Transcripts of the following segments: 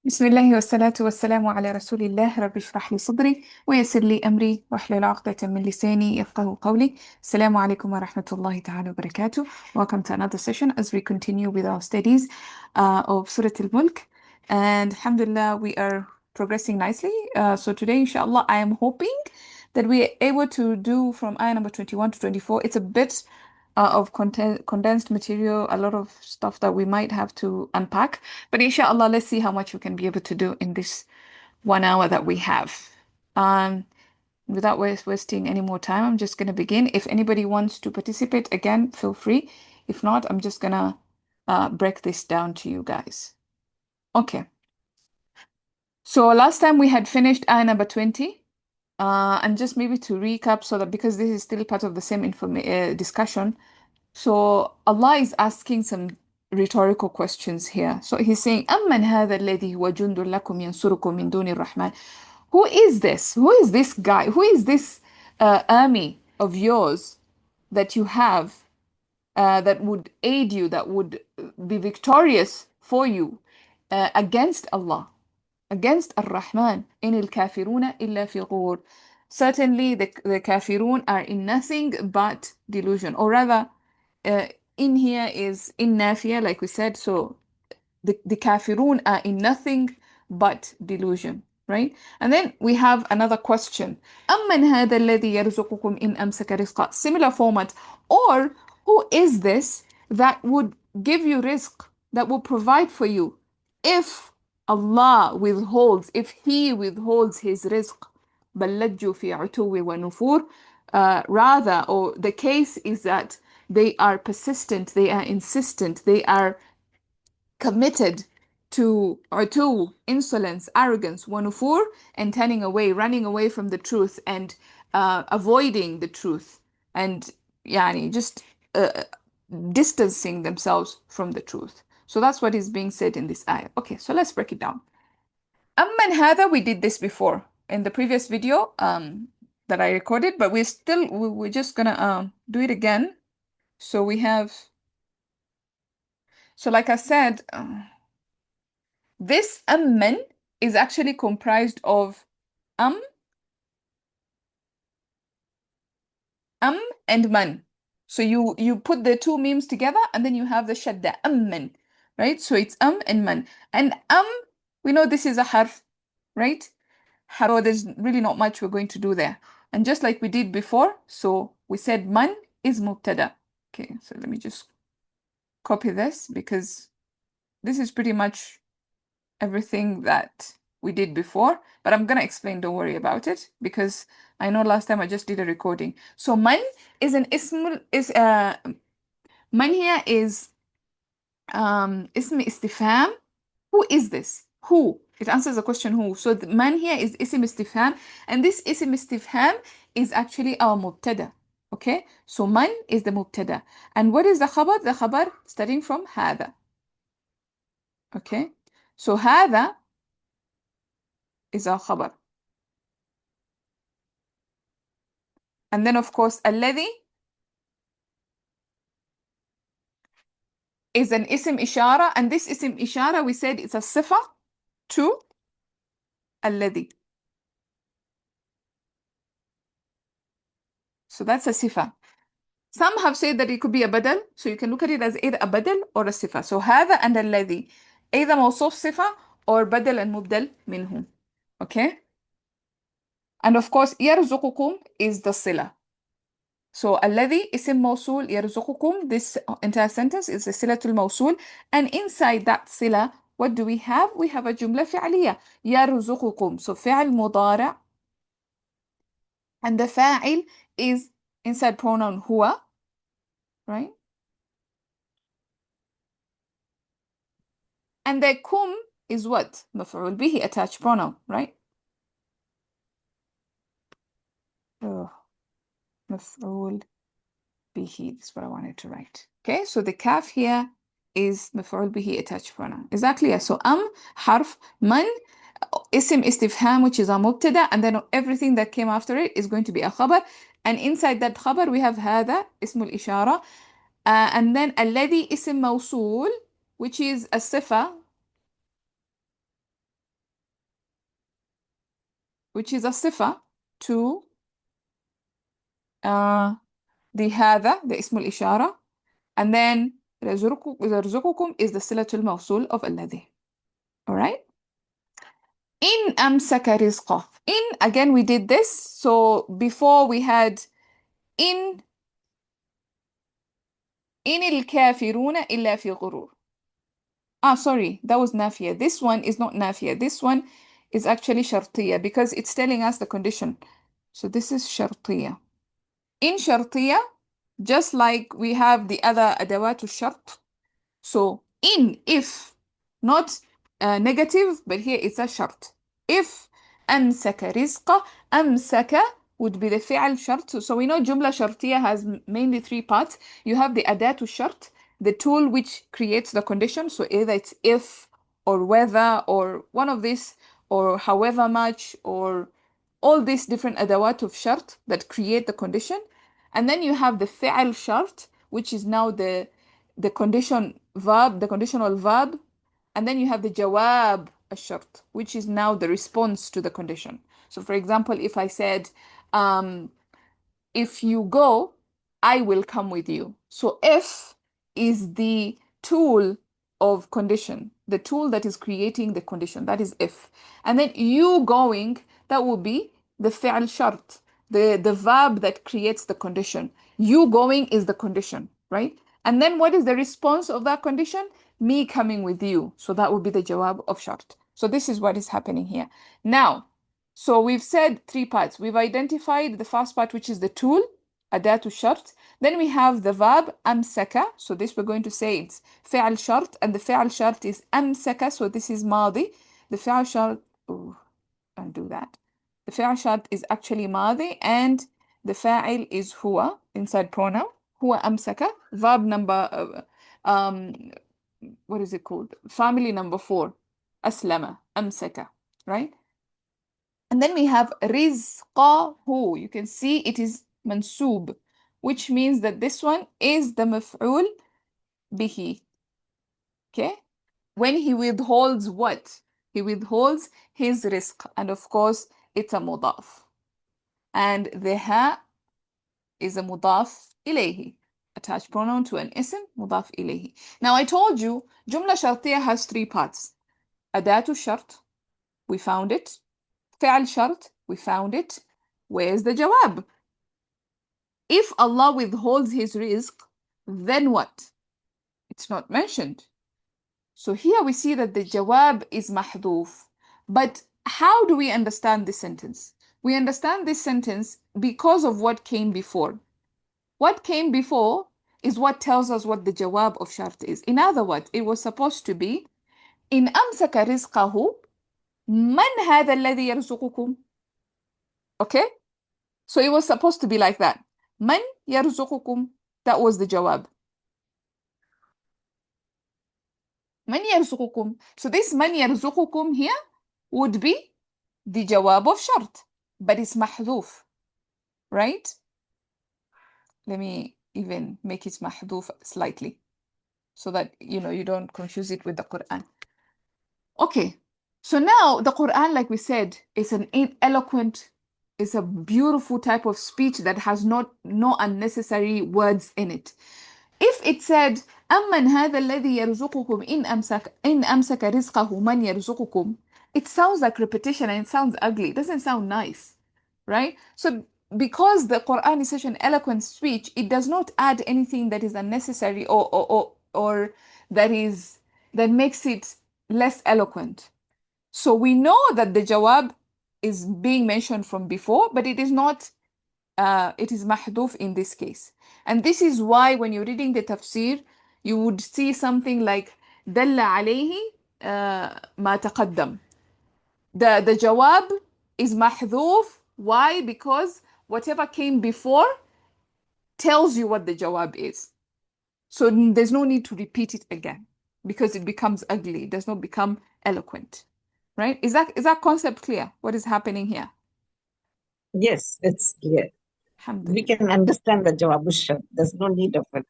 بسم الله والصلاة والسلام على رسول الله. رب اشرح لي صدري ويسر لي أمري واحلل عقدة من لساني يفقه قولي. السلام عليكم ورحمة الله تعالى وبركاته. Welcome to another session as we continue with our studies of Surah Al-Mulk. And alhamdulillah, we are progressing nicely. So today, inshallah, I am hoping that we are able to do from ayah number 21 to 24. It's a bit of condensed material, a lot of stuff that we might have to unpack. But inshallah, let's see how much we can be able to do in this 1 hour that we have. Um, without wasting any more time, I'm just going to begin. If anybody wants to participate, again, feel free. If not, I'm just going to break this down to you guys. Okay. So last time we had finished ayah number 20. And just maybe to recap so that because this is still part of the same discussion. So Allah is asking some rhetorical questions here. So he's saying, أَمَّنْ هَذَا الَّذِي هُوَ جُنْدٌ لَكُمْ يَنْصُرُكُم مِّن دُونِ الرَّحْمَنِ. Who is this? Who is this guy? Who is this army of yours that you have that would aid you, that would be victorious for you against Allah, against Ar-Rahman? إِنِ الْكَافِرُونَ إِلَّا فِي غُرُورٍ. Certainly the kafirun are in nothing but delusion. Or rather, uh, in here is in nafiya, like we said. So the kafirun are in nothing but delusion, right? And then we have another question. أَمَّنْ هَذَا الَّذِي يَرْزُقُكُمْ إِنْ أَمْسَكَ رِزْقًا. Similar format. Or who is this that would give you rizq, that will provide for you if Allah withholds, if He withholds His rizq. بَلْ لَجُّوا فِي عُتُوٍّ وَنُفُورٍ. Rather, or the case is that they are persistent, they are insistent, they are committed to insolence, arrogance, wanufur, and turning away, running away from the truth and avoiding the truth, and yani just distancing themselves from the truth. So that's what is being said in this ayah. Okay, so let's break it down. Amman hada, we did this before in the previous video that I recorded, but we're just gonna do it again. So we have, so like I said, this amman is actually comprised of um, um, and man. So you put the two memes together and then you have the shadda, amman, right? So it's and man. And we know this is a harf, right? So there's really not much we're going to do there. And just like we did before, so we said man is mubtada. Okay, so let me just copy this because this is pretty much everything that we did before, but I'm gonna explain, don't worry about it, because I know last time I just did a recording. So man is an ism, is man here is ism istifham. Who is this? Who? It answers the question who. So the man here is ism istifham, and this ism istifham is actually our mubtada. Okay, so man is the mubtada, and what is the khabar? The khabar starting from hada. Okay, so hada is our khabar. And then, of course, الذي is an ism ishara. And this ism ishara, we said it's a sifa to الذي. So that's a sifa. Some have said that it could be a badal. So you can look at it as either a badal or a sifa. So هذا and الذي, either موصوف sifa or badal and mubdal منهم. Okay? And of course, يرزقكم is the sila. So الذي اسم موصول يرزقكم, this entire sentence is a silatul mawsul, and inside that sila, what do we have? We have a jumla fi'liya, يرزقكم. So فعل مضارع, and the fa'il is inside pronoun huwa, right? And the kum is what? مفعول به, attached pronoun, right? Oh, مفعول به, that's what I wanted to write. Okay, so the kaf here is مفعول به attached pronoun. Is that clear? So حرف من اسم استفهام, which is a mubtada, and then everything that came after it is going to be a khabar, and inside that khabar we have هذا اسم الإشارة, and then الذي اسم موصول, which is a sifa, which is a صفة to the هذا, the اسم الإشارة, and then يرزقكم is the صلة الموصول of الذي. Alright? In أمسك رزقه. In, again, we did this. So before we had in الكافرون إلا في غرور. Sorry, that was نافية. This one is not نافية. This one is actually شرطية because it's telling us the condition. So this is شرطية. In شرطية, just like we have the other أدوات الشرط. So in, if, not negative, but here it's a شرط. If أمسك رزقه, أمسك would be the فعل شرط. So we know جملة شرطية has mainly three parts. You have the أداة الشرط, the tool which creates the condition. So either it's if or whether or one of these or however much or all these different أدوات of شرط that create the condition. And then you have the فعل شرط, which is now the condition verb, the conditional verb. And then you have the جواب الشرط, which is now the response to the condition. So for example, if I said, if you go, I will come with you. So if is the tool of condition, the tool that is creating the condition, that is if. And then you going, that will be the فعل شرط, the verb that creates the condition. You going is the condition, right? And then what is the response of that condition? Me coming with you. So that would be the jawab of shart. So this is what is happening here. Now, so we've said three parts. We've identified the first part, which is the tool, adatu shart. Then we have the verb amsaka. So this we're going to say it's فعل shart, and the فعل shart is amsaka. So this is ماضي. The فعل shart, oh, don't do that. The فعل shart is actually ماضي, and the فاعل is هو, inside pronoun. هو أمسك. Verb number, what is it called? Family number 4. أسلم, أمسك, right? And then we have رزقه. You can see it is mansub, which means that this one is the مفعول به. Okay? When he withholds what? He withholds his rizq. And of course, it's a mudaf. And the ha is a mudaf ilayhi. Attached pronoun to an ism, mudaf ilayhi. Now I told you, jumla shartiya has three parts. Adatu shart, we found it. Fi'al shart, we found it. Where's the jawab? If Allah withholds his rizq, then what? It's not mentioned. So here we see that the jawab is mahdoof. But how do we understand this sentence? We understand this sentence because of what came before. What came before is what tells us what the jawab of shart is. In other words, it was supposed to be إن أمسك رزقه من هذا الذي يرزقكم. Okay? So it was supposed to be like that. من يرزقكم. That was the jawab. من يرزقكم. So this من يرزقكم here would be the jawab of shart. But it's mahdoof. Right? Let me even make it mahdoof slightly, so that you don't confuse it with the Quran. Okay, so now the Quran, like we said, is an eloquent, is a beautiful type of speech that has no unnecessary words in it. If it said أَمَّنْ هَذَا الَّذِي يَرْزُقُكُمْ إِنْ أَمْسَكَ رِزْقَهُ مَنْ يَرْزُقُكُمْ, it sounds like repetition and it sounds ugly. It doesn't sound nice, right? So because the Quran is such an eloquent speech, it does not add anything that is unnecessary or that makes it less eloquent. So we know that the jawab is being mentioned from before, but it is not, it is mahdoof in this case. And this is why when you're reading the tafsir, you would see something like دل عليه ما تقدم. The jawab is mahdoof. Why? Because whatever came before tells you what the jawab is. So there's no need to repeat it again because it becomes ugly. It does not become eloquent. Right? Is that concept clear? What is happening here? Yes, it's clear. We can understand the jawab shart. There's no need of it.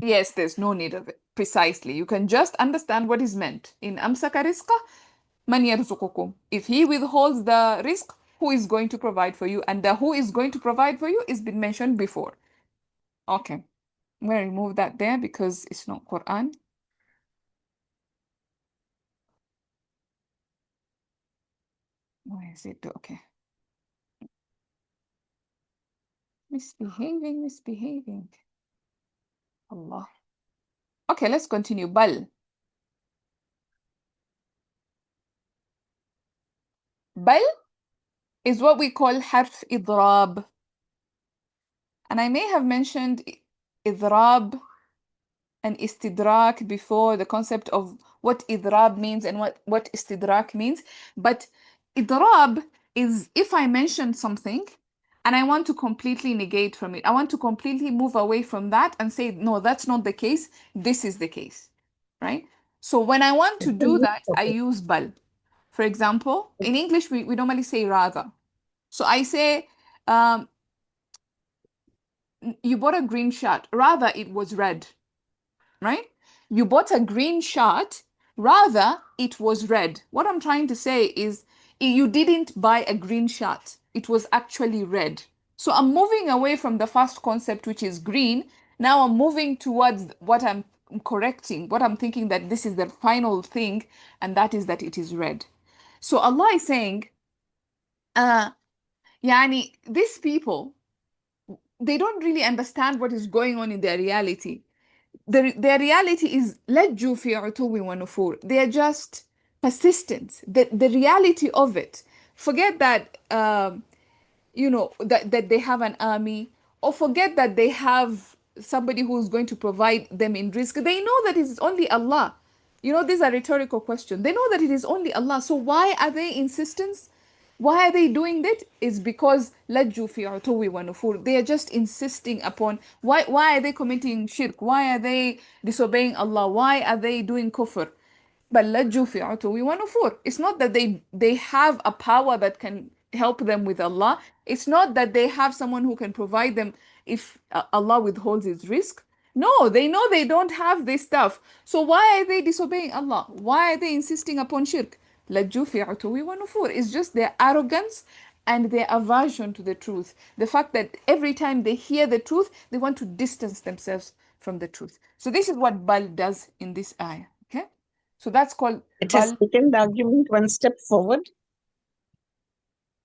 Yes, there's no need of it. Precisely. You can just understand what is meant. In amsaka rizqa, man yarzuqukum. If he withholds the risk, who is going to provide for you, and the who is going to provide for you is been mentioned before. Okay, I'm going to remove that there because it's not Quran. Why is it? Okay. Misbehaving. Allah. Okay, let's continue. Bal. Bal is what we call harf idrab. And I may have mentioned idrab and istidrak before, the concept of what idrab means and what istidrak means. But idrab is if I mention something and I want to completely negate from it. I want to completely move away from that and say, no, that's not the case. This is the case, right? So when I want to do that, I use bal. For example, in English, we normally say rather. So I say, you bought a green shirt. Rather, it was red, right? You bought a green shirt. Rather, it was red. What I'm trying to say is you didn't buy a green shirt. It was actually red. So I'm moving away from the first concept, which is green. Now I'm moving towards what I'm correcting, what I'm thinking that this is the final thing, and that is that it is red. So Allah is saying, yani, these people, they don't really understand what is going on in their reality. Their reality is لجوا في عتو ونفور. They are just persistent. The reality of it. Forget that that they have an army, or forget that they have somebody who's going to provide them in risk. They know that it is only Allah. These are rhetorical questions. They know that it is only Allah. So why are they insistent? Why are they doing that? Is because lajju fi utuwi wa nufur. They are just insisting upon why are they committing shirk? Why are they disobeying Allah? Why are they doing kufr? But lajju fi utuwi wa nufur. It's not that they have a power that can help them with Allah. It's not that they have someone who can provide them if Allah withholds his risk. No, they know they don't have this stuff. So why are they disobeying Allah? Why are they insisting upon shirk? لَجُّوا فِي عُتُوٍّ وَنُفُورٍ. It's just their arrogance and their aversion to the truth. The fact that every time they hear the truth, they want to distance themselves from the truth. So this is what Bal does in this ayah. Okay? So that's called It has Bal. taken the argument one step forward.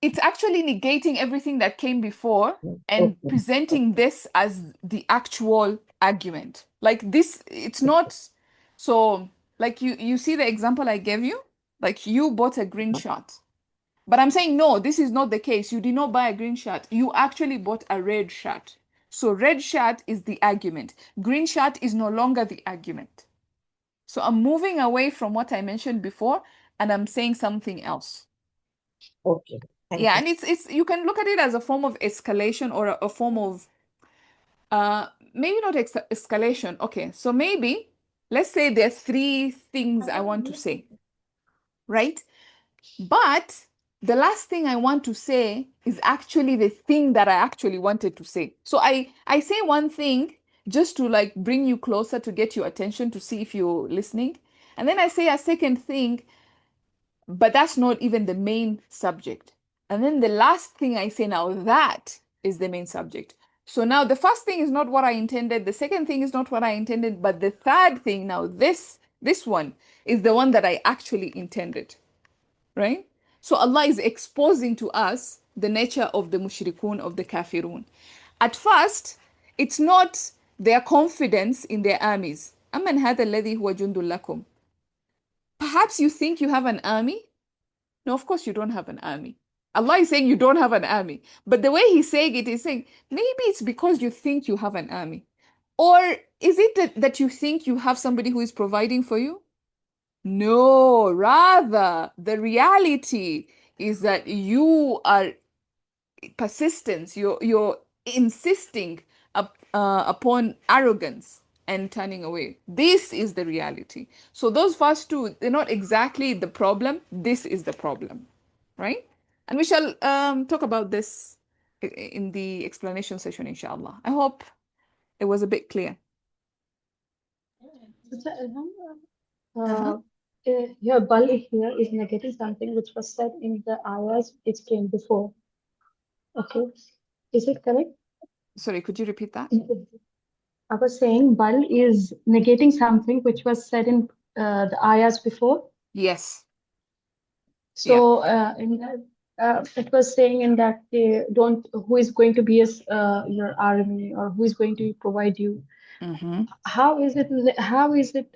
It's actually negating everything that came before and presenting this as the actual argument. Like this, it's not so like you see the example I gave you? Like you bought a green shirt. But I'm saying no, this is not the case. You did not buy a green shirt. You actually bought a red shirt. So red shirt is the argument. Green shirt is no longer the argument. So I'm moving away from what I mentioned before and I'm saying something else. Okay. Thank Yeah, you. and it's you can look at it as a form of escalation or a form of maybe not escalation. Okay, so maybe let's say there are three things I want to say, right? But the last thing I want to say is actually the thing that I actually wanted to say. So I say one thing just to like bring you closer to get your attention to see if you're listening. And then I say a second thing, but that's not even the main subject. And then the last thing I say now, that is the main subject. So now the first thing is not what I intended, the second thing is not what I intended, but the third thing now, this one is the one that I actually intended, right? So Allah is exposing to us the nature of the mushrikun, of the kafirun. At first, it's not their confidence in their armies. أَمَّنْ هَذَا الَّذِي هُوَ جُنْدٌ لَكُمْ. Perhaps you think you have an army. No, of course you don't have an army. Allah is saying you don't have an army. But the way He's saying it is saying, maybe it's because you think you have an army. Or is it that you think you have somebody who is providing for you? No, rather, the reality is that you are persistent, you're insisting upon arrogance and turning away. This is the reality. So those first two, they're not exactly the problem. This is the problem, right? And we shall talk about this in the explanation session, inshallah. I hope it was a bit clear. Sister Ilham, Uh-huh. Your bal here is negating something which was said in the ayahs which came before. Okay, is it correct? Sorry, could you repeat that? I was saying bal is negating something which was said in the ayahs before. Yes. Yeah. So in that, it was saying in that they don't who is going to be as your army or who is going to provide you. Mm-hmm. How is it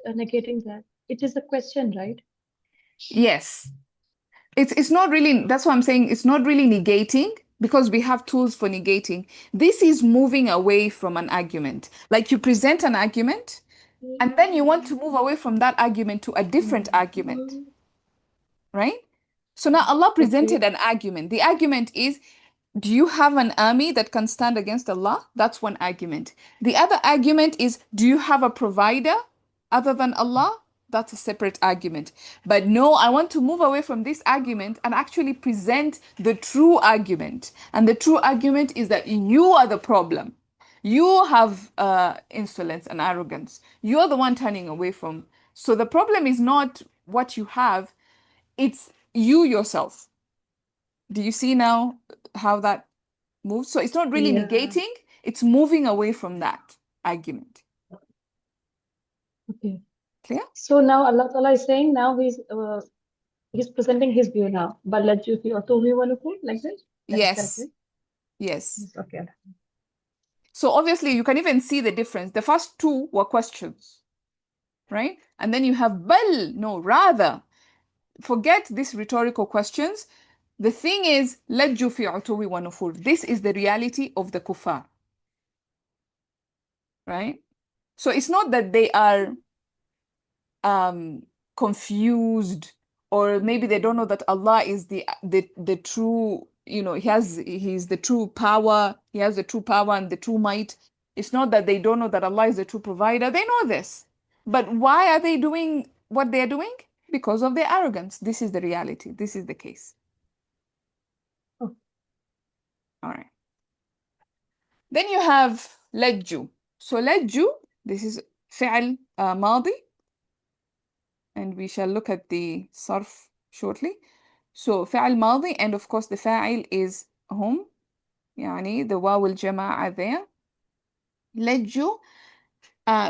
negating that? It is a question, right? Yes. It's not really, that's what I'm saying. It's not really negating because we have tools for negating. This is moving away from an argument. Like you present an argument and then you want to move away from that argument to a different argument, right? So now Allah Okay. presented an argument. The argument is, do you have an army that can stand against Allah? That's one argument. The other argument is, do you have a provider other than Allah? That's a separate argument. But no, I want to move away from this argument and actually present the true argument. And the true argument is that you are the problem. You have insolence and arrogance. You're the one turning away from. So the problem is not what you have, it's you yourself. Do you see now how that moves? So it's not really Yeah. negating, it's moving away from that argument. Okay. Clear? So now Allah Ta'ala is saying now he's presenting his view now. Balaju fi otohi wanuku, like that? That is correct, Yes. right? Yes. Yes, okay. So obviously you can even see the difference. The first two were questions, right? And then you have bal, no, rather. Forget these rhetorical questions. The thing is, lajju fi utuwi wa nufur. This is the reality of the kuffar, right? So it's not that they are confused, or maybe they don't know that Allah is the true, he's the true power, he has the true power and the true might. It's not that they don't know that Allah is the true provider. They know this. But why are they doing what they're doing? Because of their arrogance. This is the reality. This is the case. Oh, All right. Then you have lajju. So lajju, this is فعل ماضي, and we shall look at the sarf shortly. So فعل ماضي, and of course the فاعل is هم, يعني the واو الجماعة there. لجوا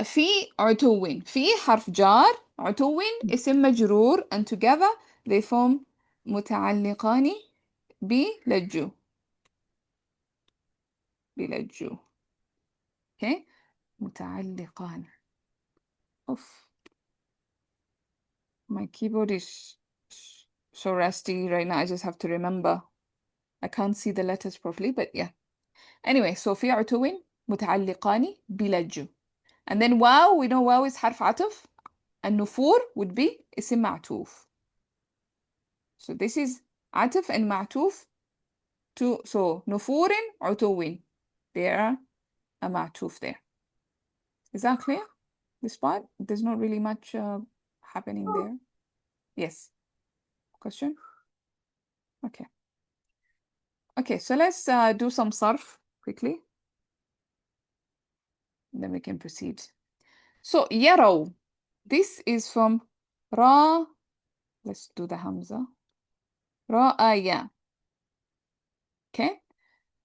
في عتو. في حرف جار، عتو اسم مجرور, and together they form متعلقان بلجوا. بلجوا. Okay. متعلقان. Oof. My keyboard is so rusty right now. I just have to remember. I can't see the letters properly, but yeah. Anyway, so في عتو متعلقان بلج. And then واو, we know واو is حرف عطف. And نفور would be اسم معطوف. So this is عطف and معطوف to, so نفور عتو. There are a معطوف there. Is that clear? This part? There's not really much happening there. Yes. Question? Okay. Okay, so let's do some sarf quickly. Then we can proceed. So يروا. This is from Ra. Let's do the Hamza. Ra'aya. Okay.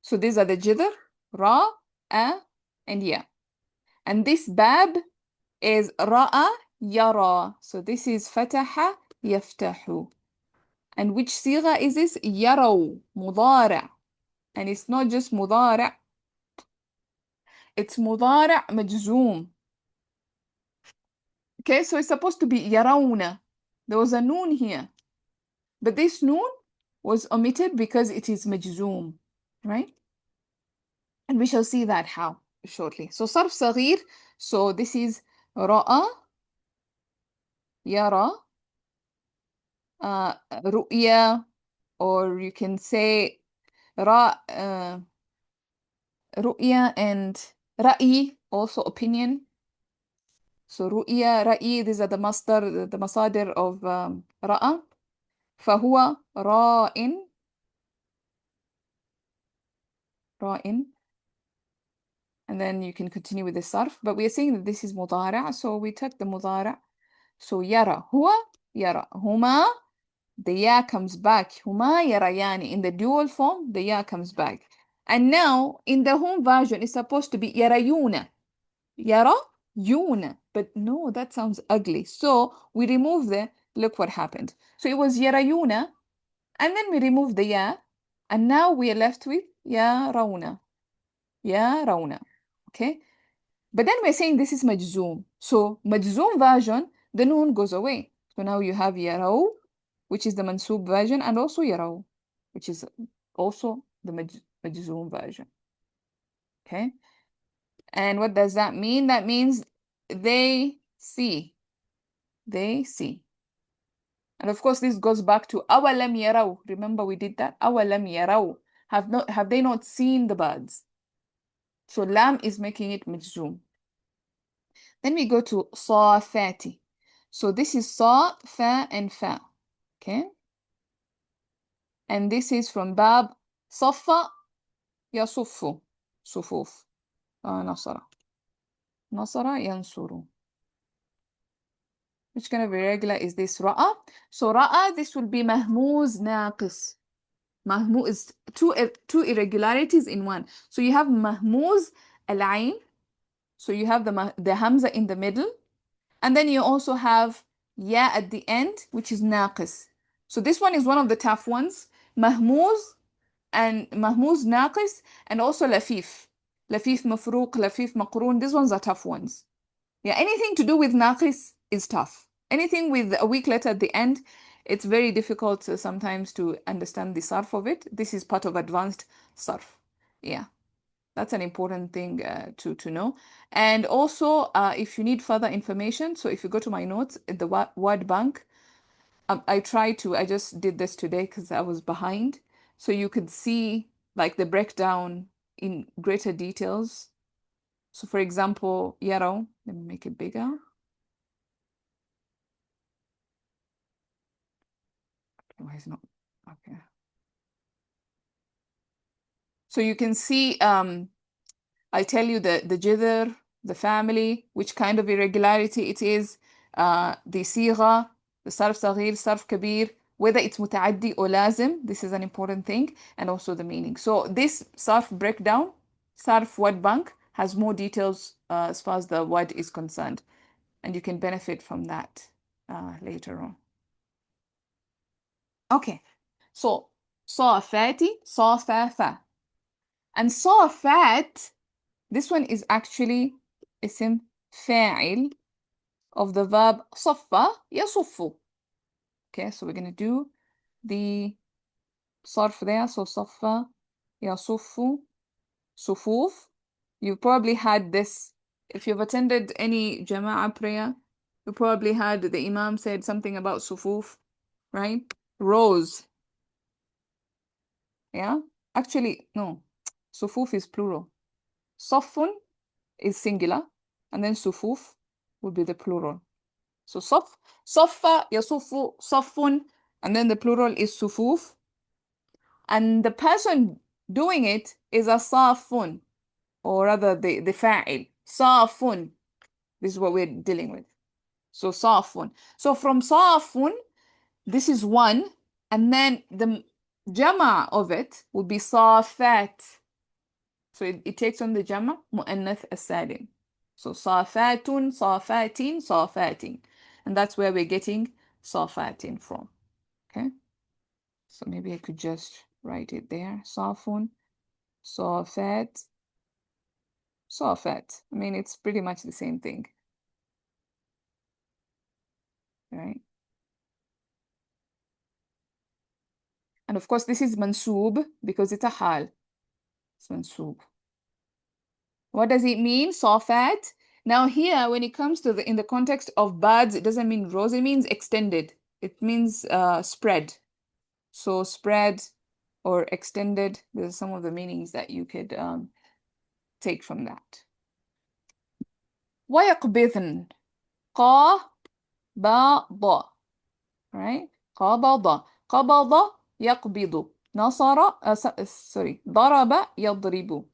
So these are the jidr. Ra, a, and ya. And this bab is ra'a, yara. So this is fataha, yaftahu. And which sigha is this? Yaraw, mudara'. And it's not just mudara'. It's mudara' majzoom. Okay, so it's supposed to be yarawna. There was a noon here. But this noon was omitted because it is majzoom, right? And we shall see that how shortly. So sarf saghir. So this is ra'a, yara, ru'ya, or you can say ru'ya and ra'i, also opinion. So ru'ya, ra'i, these are the masadir of ra'a. فهو راء. راء. And then you can continue with the sarf. But we are saying that this is mudara', so we took the mudara'. So yara, huwa يرى. هما, the ya comes back. هما يريان. In the dual form, the ya comes back. And now, in the home version, it's supposed to be يريون. يريون. But no, that sounds ugly. So we remove the, look what happened. So it was يريون, and then we remove the ya, and now we are left with يرون. يرون. Okay? But then we're saying this is majzoom. So majzoom version, the noon goes away. So now you have يروا, which is the mansoob version, and also يروا, which is also the majzoom version. Okay? And what does that mean? That means they see. They see. And of course, this goes back to أَوَلَمْ يَرَوْا. Remember we did that? أَوَلَمْ يَرَوْا. Have they not seen the birds? So lam is making it majzoom. Then we go to صَافَاتِ. So this is صَا, fa, and fa. Okay? And this is from bab صَفَّ يَصُفُّ. صفوف. نصر. نصر ينصر. Which kind of irregular is this? Ra'a. So ra'a, this will be mahmuz naqis. Mahmuz is two irregularities in one. So you have mahmuz al-ain. So you have the hamza in the middle. And then you also have ya at the end, which is naqis. So this one is one of the tough ones. Mahmuz and mahmuz naqis, and also lafif. Lafif mafruq, lafif maqroon. These ones are tough ones. Yeah, anything to do with naqis is tough. Anything with a weak letter at the end, it's very difficult sometimes to understand the sarf of it. This is part of advanced sarf. Yeah, that's an important thing to know. And also, if you need further information, so if you go to my notes in the word bank, I just did this today because I was behind. So you could see like the breakdown in greater details. So for example, yaro, let me make it bigger. Why is not okay? So you can see I tell you the jither, the family, which kind of irregularity it is, the sigha, the sarf saghir, sarf kabir, whether it's mutaaddi or lazim. This is an important thing, and also the meaning. So this sarf breakdown, sarf word bank, has more details as far as the word is concerned, and you can benefit from that later on. Okay, so صافات, صافافة. And صافات, this one is actually اسم فاعل of the verb صف يصف. Okay, so we're going to do the صرف there. So صف يصف صفوف. You've probably had this. If you've attended any Jama'ah prayer, you probably had the Imam said something about صفوف, right? Rows. Yeah? Actually, no. Sufuf is plural. Safun is singular, and then sufuf would be the plural. So saf, saffa, yasufu, safun, and then the plural is sufuf. And the person doing it is a safun, or rather the fa'il. Safun. This is what we're dealing with. So safun. So from safun, this is one, and then the jama of it would be safat. So it takes on the jama mu'annath as-salim. So safatun, safatin, safatin. And that's where we're getting safatin from. Okay? So maybe I could just write it there. Safun, safat, safat. I mean, it's pretty much the same thing. Right? And of course, this is mansoob because it's a hal. It's mansoob. What does it mean? Safat. Now here, when it comes to in the context of birds, it doesn't mean rows, it means extended. It means spread. So spread or extended, there's some of the meanings that you could take from that. وَيَقْبِضْن قَ ba ض. Right? قَبَض. قَبَض يَقْبِضُ. نصر sorry. ضرب يضرب.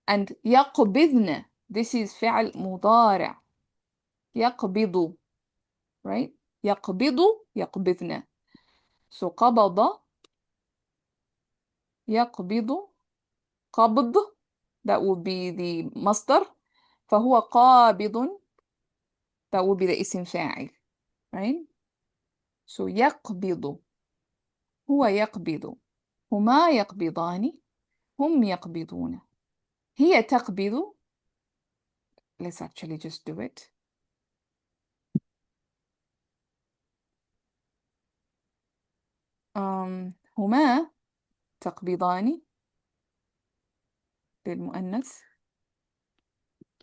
And يقبضن, this is فعل مضارع. يقبض, right? يقبض يقبضن. So قبض يقبض قبض, that would be the مصدر. فهو قابض, that would be the اسم فاعل, right? So يقبض, هو يقبض, هما يقبضان, هم يقبضون, هي تقبض. Let's actually just do it. هما تقبضان للمؤنث.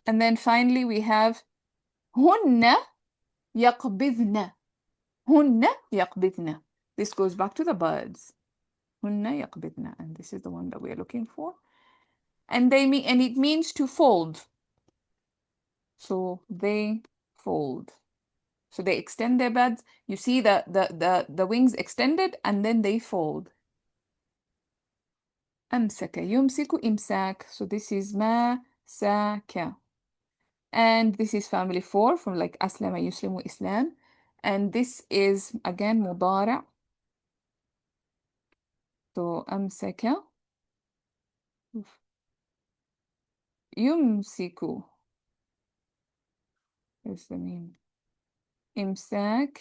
And then finally we have هن يقبضن. هن يقبضن. This goes back to the birds. هن يقبضن, and this is the one that we are looking for. And it means to fold. So they fold. So they extend their buds. You see the wings extended and then they fold. أمسك يمسك إمساك. So this is مسك. And this is family 4 from like أسلم يسلم إسلام. And this is again مضارع. So أمسك يمسك. Where's the name? إمساك.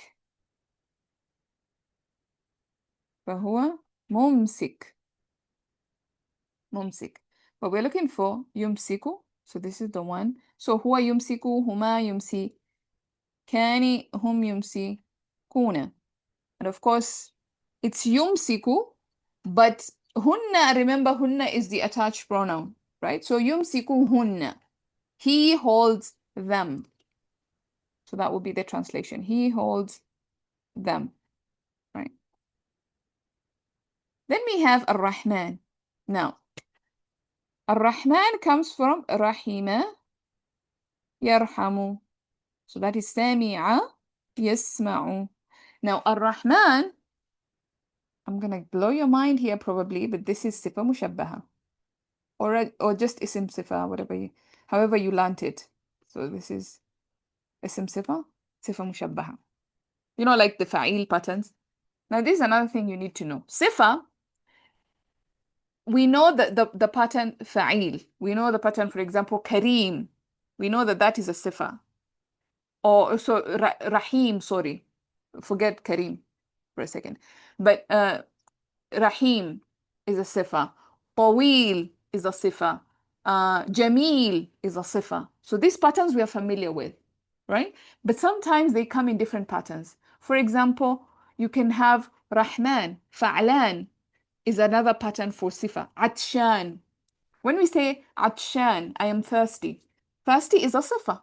فهو ممسك. ممسك. But we're looking for يمسك. So this is the one. So هو يمسك, هما يمسي, كان هم يمسكون. And of course, it's يمسك, but هن, remember هن is the attached pronoun, right? So يمسكهن. He holds them. So that would be the translation. He holds them, right? Then we have Ar-Rahman. Now, Ar-Rahman comes from Rahima yarhamu. So that is Sami'a yasma'u. Now, Ar-Rahman, I'm going to blow your mind here probably, but this is Sifa Mushabbaha. Or just Isim Sifa, however you learnt it. So this is Isim Sifa, Sifa Mushabbaha. You know, like the Fa'il patterns. Now, this is another thing you need to know. Sifa, we know that the pattern Fa'il. We know the pattern, for example, Kareem. We know that that is a Sifa. Or so Rahim, sorry. Forget Kareem for a second. But Rahim is a Sifa. Tawil is a Sifa. Jamil is a Sifa. So these patterns we are familiar with, right? But sometimes they come in different patterns. For example, you can have Rahman, Fa'lan is another pattern for Sifa. Atshan. When we say Atshan, I am thirsty. Thirsty is a Sifa.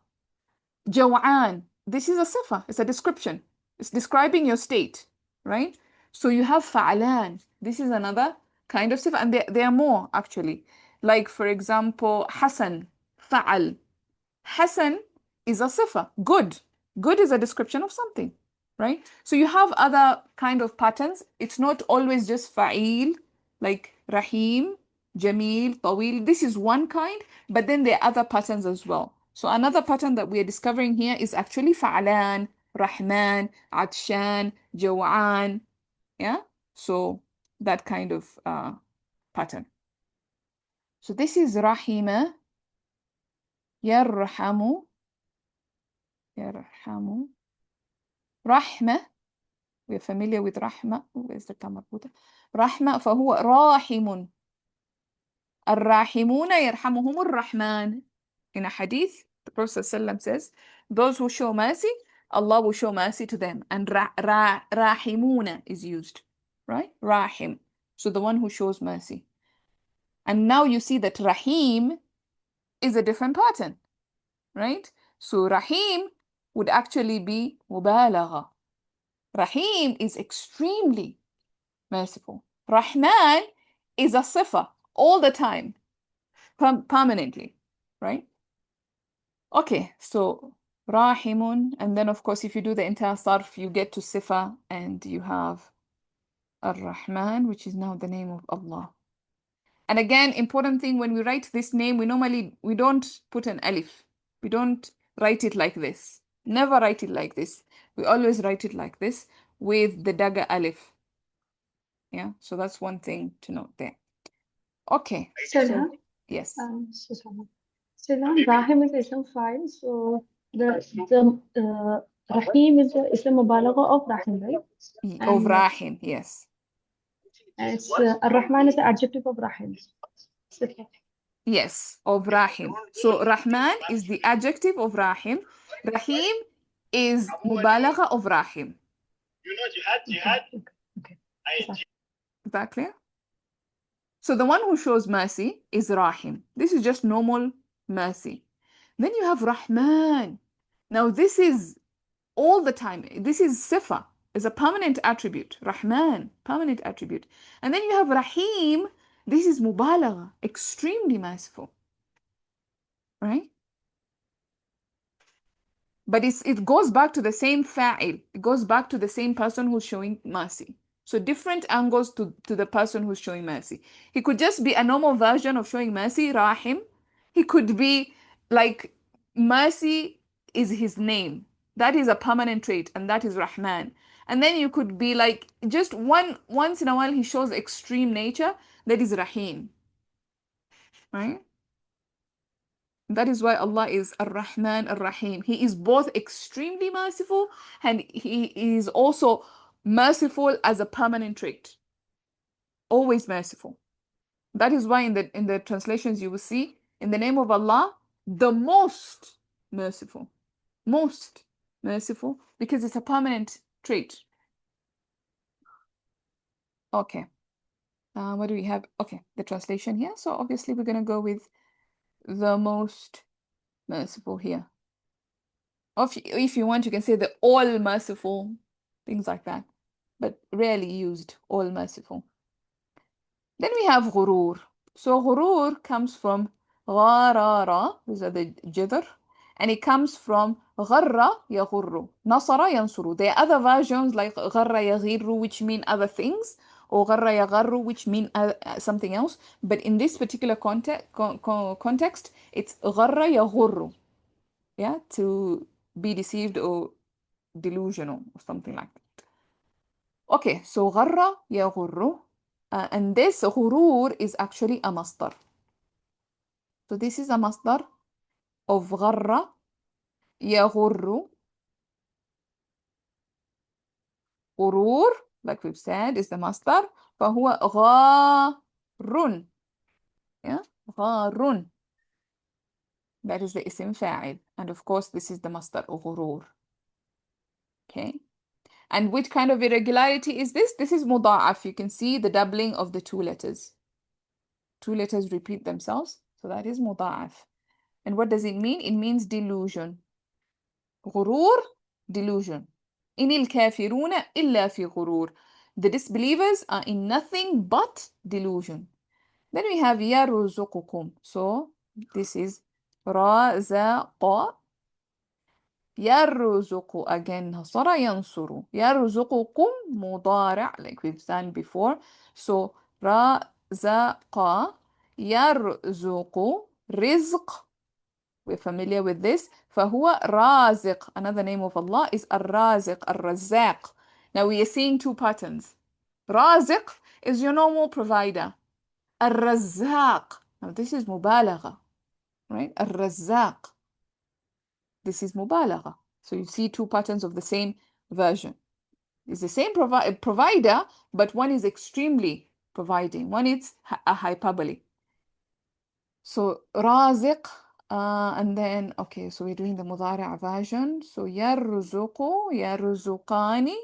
Jaw'an, this is a Sifa. It's a description. It's describing your state, right? So you have Fa'lan. This is another kind of Sifa. And there are more, actually. Like, for example, Hasan, Fa'al. Hasan is a Sifa. Good. Good is a description of something, right? So you have other kind of patterns. It's not always just Fa'il, like Rahim, Jamil, Tawil. This is one kind, but then there are other patterns as well. So another pattern that we are discovering here is actually Fa'lan, Rahman, Atshan, Jaw'an. Yeah? So that kind of pattern. So this is Rahima, Yarhamu, Yarhamu. Rahma, we're familiar with Rahma. Where's the ta marbuta? Rahma, فهو راحم. الراحمون يرحمهم الرحمن. In a hadith, the Prophet ﷺ says, those who show mercy, Allah will show mercy to them. And rahimuna is used, right? Rahim. So the one who shows mercy. And now you see that Rahim is a different pattern, right? So Rahim would actually be mubalagha. Rahim is extremely merciful. Rahman is a sifa all the time, permanently, right? Okay, so Rahimun, and then of course if you do the entire sarf, you get to sifa and you have Ar-Rahman, which is now the name of Allah. And again, important thing, when we write this name, we don't put an alif. We don't write it like this. Never write it like this. We always write it like this with the dagger alif. Yeah, so that's one thing to note there. Okay, Salhan, so yes. Salhan, Rahim is Islam file, so the Rahim is the Islam Mubalagha of Rahim, right? Of And Rahim, yes. and it's Ar-Rahman is the adjective of Rahim. Sifa. Yes, of Rahim. So Rahman is the adjective of Rahim. Rahim is Mubalagha of Rahim. Okay. Is that clear? So the one who shows mercy is Rahim. This is just normal mercy. Then you have Rahman. Now this is all the time. This is Sifa. It's a permanent attribute. Rahman, permanent attribute. And then you have Rahim. This is Mubalagha, extremely merciful. Right? But it goes back to the same fa'il. It goes back to the same person who's showing mercy. So different angles to the person who's showing mercy. He could just be a normal version of showing mercy, Rahim. He could be like mercy is his name. That is a permanent trait, and that is Rahman. And then you could be like just once in a while he shows extreme nature. That is Rahim. Right? That is why Allah is Ar-Rahman Ar-Rahim. He is both extremely merciful and He is also merciful as a permanent trait. Always merciful. That is why in the translations you will see, in the name of Allah, the most merciful. Most merciful, because it's a permanent trait. Okay. What do we have? Okay, the translation here. So obviously we're going to go with the most merciful here. Or if you want, you can say the all merciful, things like that, but rarely used, all merciful. Then we have ghurur. So ghurur comes from gharara, these are the jidr, and it comes from gharra yaghurru, nasara yansuru. There are other versions like gharra yaghirru, which mean other things, or gharra yagharru, which mean something else. But in this particular context, it's gharra yaghurru. Yeah, to be deceived or delusional or something like that. Okay, so gharra yaghurru, and this ghurur is actually a masdar. So this is a masdar of gharra yaghurru. Ghurur, like we've said, is the masdar. فهو غار. Yeah, غار. That is the isim fa'il. And of course, this is the masdar of ghurur. Okay. And which kind of irregularity is this? This is muda'af. You can see the doubling of the two letters. Two letters repeat themselves. So that is muda'af. And what does it mean? It means delusion. Ghurur, delusion. Inil kafiruna illa fi ghurur. The disbelievers are in nothing but delusion. Then we have yarzuqukum. So this is razaqa. يرزق again نصر ينصر يرزقكم مضارع like we've done before. So رزق يرزق رزق, we're familiar with this. فهو رازق, another name of Allah is الرازق الرزاق. Now we are seeing two patterns. رازق is your normal provider. الرزاق, now this is مبالغة, right? الرزاق, this is mubalagha. So you see two patterns of the same version. It's the same provider, but one is extremely providing. One is a hyperbole. So raziq, and then, okay, so we're doing the mudari' version. So yarzuqu, yarzuqani,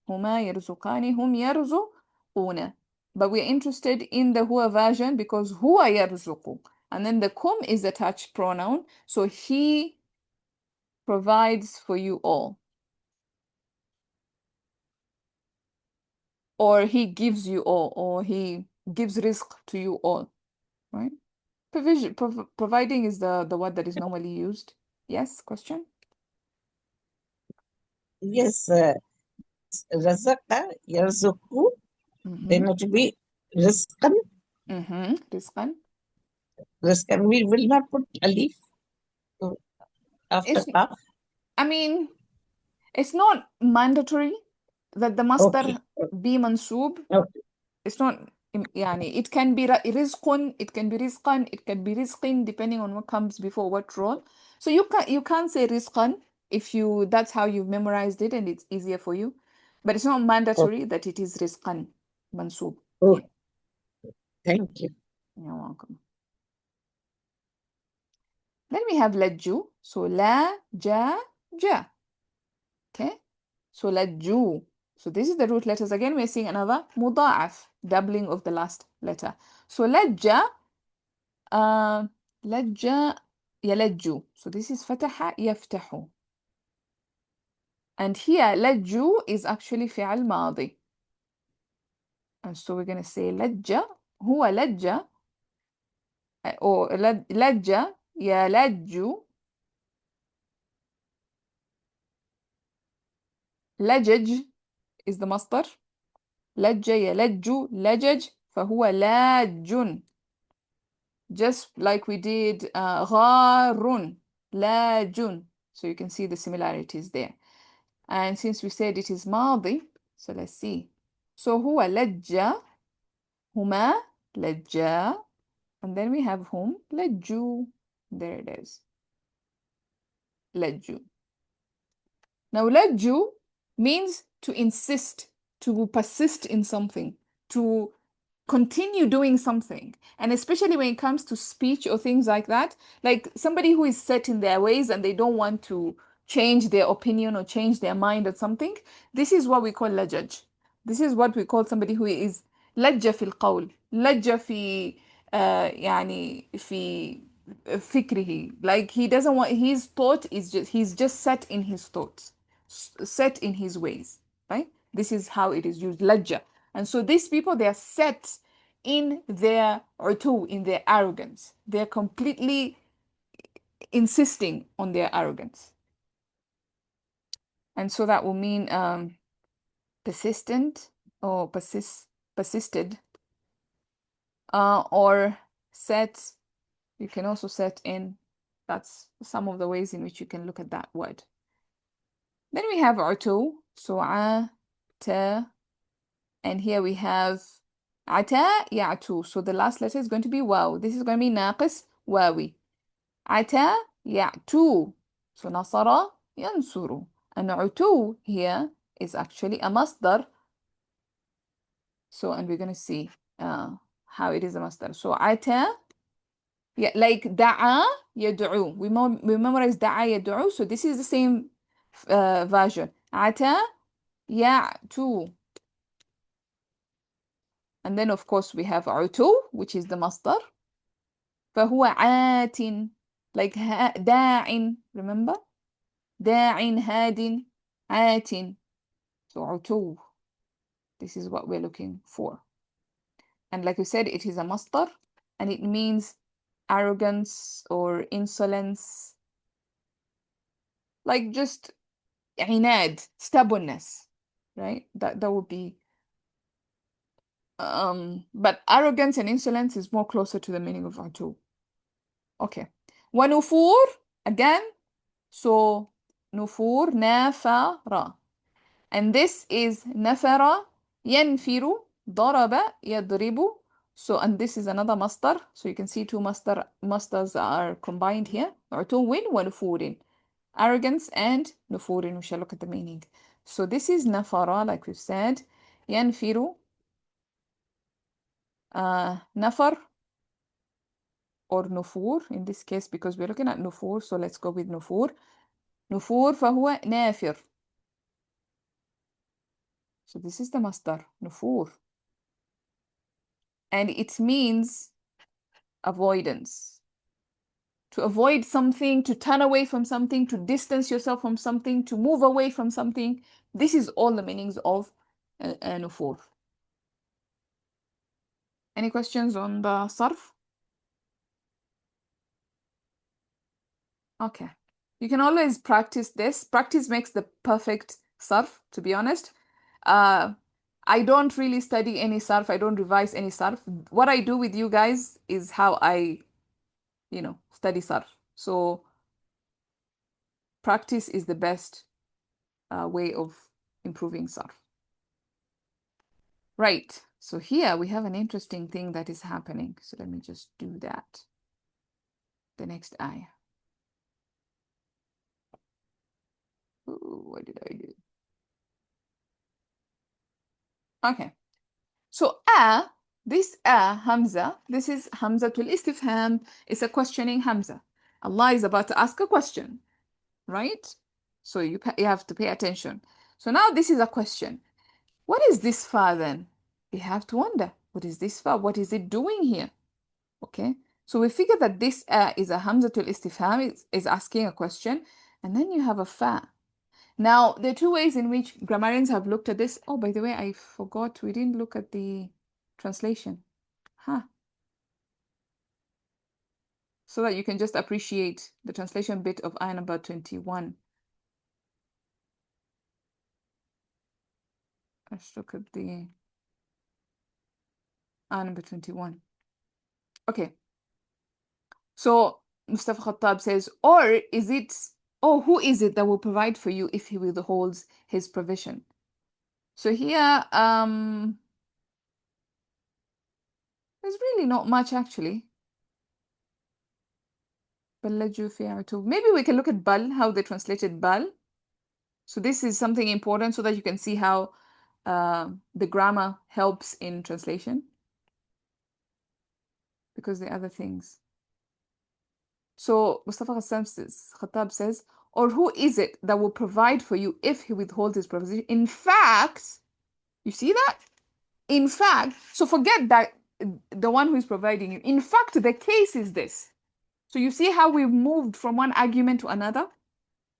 huma yarzuqani, hum yarzuquna. But we're interested in the huwa version because huwa yarzuqu. And then the kum is attached pronoun. So he provides for you all, or he gives you all, or he gives rizq to you all, right? Providing is the word that is normally used. Yes, question? Yes, razaqa, yarzuqu, then it will be rizqan. Rizqan. Rizqan, we will not put alif after qaf. I mean, It's not mandatory that the masdar be mansoob. Okay. It's not, يعني, it can be rizqun, it can be rizqan, it can be rizqin, depending on what comes before what role. So you can't say rizqan if that's how you've memorized it and it's easier for you. But it's not mandatory that it is rizqan mansoob. Oh, thank you. You're welcome. Then we have lajju. So la, ja, ja. Okay. So lajju. So this is the root letters. Again, we're seeing another muda'af, doubling of the last letter. So lajja, lajja, yalajju. So this is fataha, yaftahu. And here, lajju is actually fi'al madi. And so we're going to say lajja, huwa lajja, or lajja, yalajju, lajaj is the masdar. لج يلج لجج فهو لاج. Just like we did غار لاج. So you can see the similarities there. And since we said it is ماضي, so let's see. So هو لج, هما لجا, and then we have whom? لجوا. There it is. لجوا. Now لجوا means to insist, to persist in something, to continue doing something. And especially when it comes to speech or things like that, like somebody who is set in their ways and they don't want to change their opinion or change their mind or something, this is what we call lajaj. This is what we call somebody who is لجة في القول, لجة في يعني في فكره, like he doesn't want, his thought is just, he's just set in his thoughts, set in his ways, right? This is how it is used, lajja. And so these people, they are set in their utu, in their arrogance. They're completely insisting on their arrogance. And so that will mean persistent or persisted, or set. You can also set in. That's some of the ways in which you can look at that word. Then we have utu, so ta, and here we have ata ya'tu. So the last letter is going to be waw. This is going to be naqis wawi. Ata ya'tu. So nasara yansuru. And utu here is actually a masdar. So, and we're going to see how it is a masdar. So ata, yeah, like da'a yad'u. We memorize da'a yad'u. So this is the same version. Ata ya'tu. And then, of course, we have utu, which is the masdar. فهو عات, like داع, remember? داع, هاد, عات. So utu. This is what we're looking for. And like we said, it is a masdar, and it means arrogance or insolence. Like just عناد, stubbornness, right? That would be but arrogance and insolence is more closer to the meaning of utu. Okay. ونفور, again, so نفور نافر, and this is نفر ينفر, ضرب يضرب. So, and this is another masdar. So you can see two masdars are combined here. عتو ونفور, arrogance and نفور. We shall look at the meaning. So this is نفر, like we've said. ينفر, نفر or نفور in this case, because we're looking at نفور. So let's go with نفور. نفور فهو نافر. So this is the masdar, نفور. And it means avoidance. To avoid something, to turn away from something, to distance yourself from something, to move away from something. This is all the meanings of nufur. Any questions on the sarf? Okay. You can always practice this. Practice makes the perfect sarf, to be honest. I don't really study any sarf. I don't revise any sarf. What I do with you guys is how I study sarf. So practice is the best way of improving Sarf. Right, so here we have an interesting thing that is happening. So let me just do that. The next ayah. Ooh, what did I do? Okay, so this Hamza, this is Hamzatul Istifham. It's a questioning Hamza. Allah is about to ask a question, right? So you have to pay attention. So now this is a question. What is this fa then? We have to wonder, what is this fa? What is it doing here? Okay, so we figure that this is a Hamzatul Istifham, is asking a question, and then you have a fa. Now, there are two ways in which grammarians have looked at this. Oh, by the way, I forgot, we didn't look at the translation. Huh. So that you can just appreciate the translation bit of ayah number 21. Let's look at the ayah number 21. Okay. So Mustafa Khattab says, or is it, oh, who is it that will provide for you if he withholds his provision? So here, there's really not much actually. Maybe we can look at bal, how they translated bal. So this is something important so that you can see how the grammar helps in translation. Because the other things. So Mustafa Khattab says, or who is it that will provide for you if he withholds his provision? In fact, you see that? In fact, so forget that the one who is providing you. In fact, the case is this. So you see how we've moved from one argument to another?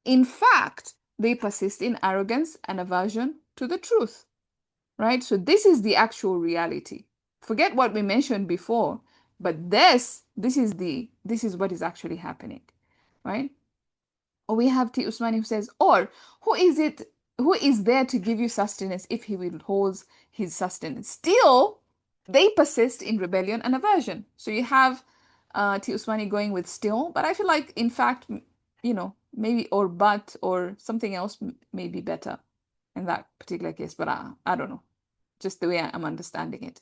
In fact, they persist in arrogance and aversion to the truth, right? So this is the actual reality. Forget what we mentioned before, but this is what is actually happening, right? Or we have T. Usmani who says, or who is there to give you sustenance if he withholds his sustenance? Still, they persist in rebellion and aversion. So you have T. Usmani going with still, but I feel like, in fact, maybe or but or something else may be better in that particular case, but I don't know, just the way I'm understanding it.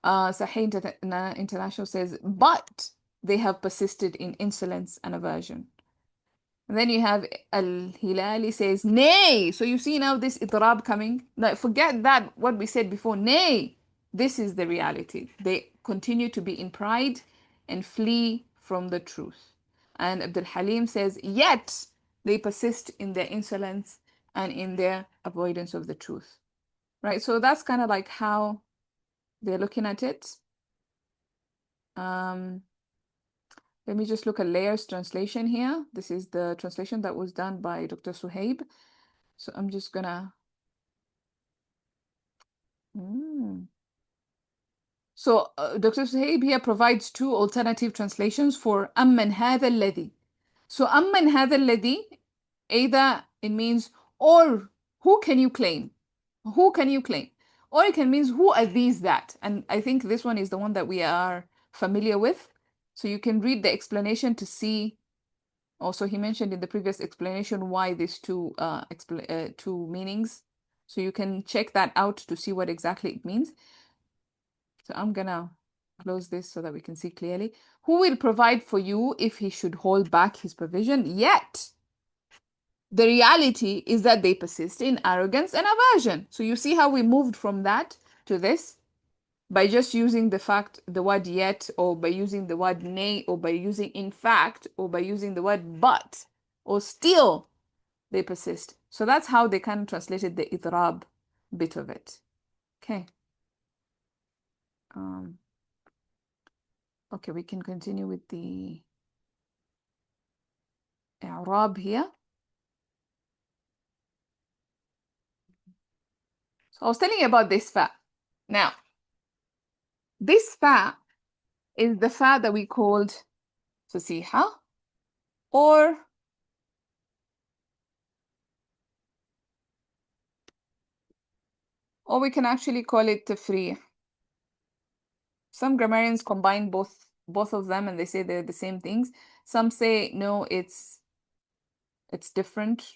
Sahih International says, but they have persisted in insolence and aversion. And then you have Al-Hilali says, nay. So you see now this idrab coming. Now forget that, what we said before. Nay, this is the reality. They continue to be in pride and flee from the truth. And Abdul Halim says, yet they persist in their insolence and in their avoidance of the truth. Right? So that's kind of like how they're looking at it. Let me just look at Layer's translation here. This is the translation that was done by Dr. Suhaib. So I'm just gonna. So Dr. Suhaib here provides two alternative translations for Amman hadha alladhi. So Amman hadha alladhi, either it means or who can you claim? Who can you claim? Or it can mean who are these that? And I think this one is the one that we are familiar with. So you can read the explanation to see. Also, he mentioned in the previous explanation why these two meanings. So you can check that out to see what exactly it means. So I'm gonna close this so that we can see clearly. Who will provide for you if he should hold back his provision? Yet the reality is that they persist in arrogance and aversion. So you see how we moved from that to this by just using the word yet, or by using the word nay, or by using in fact, or by using the word but, or still they persist. So that's how they kind of translated the idrab bit of it. Okay. Okay, we can continue with the i'rab here. So I was telling you about this fa. Now, this fa is the fa that we called fasiha, or we can actually call it tafrih. Some grammarians combine both of them and they say they're the same things. Some say no, it's different.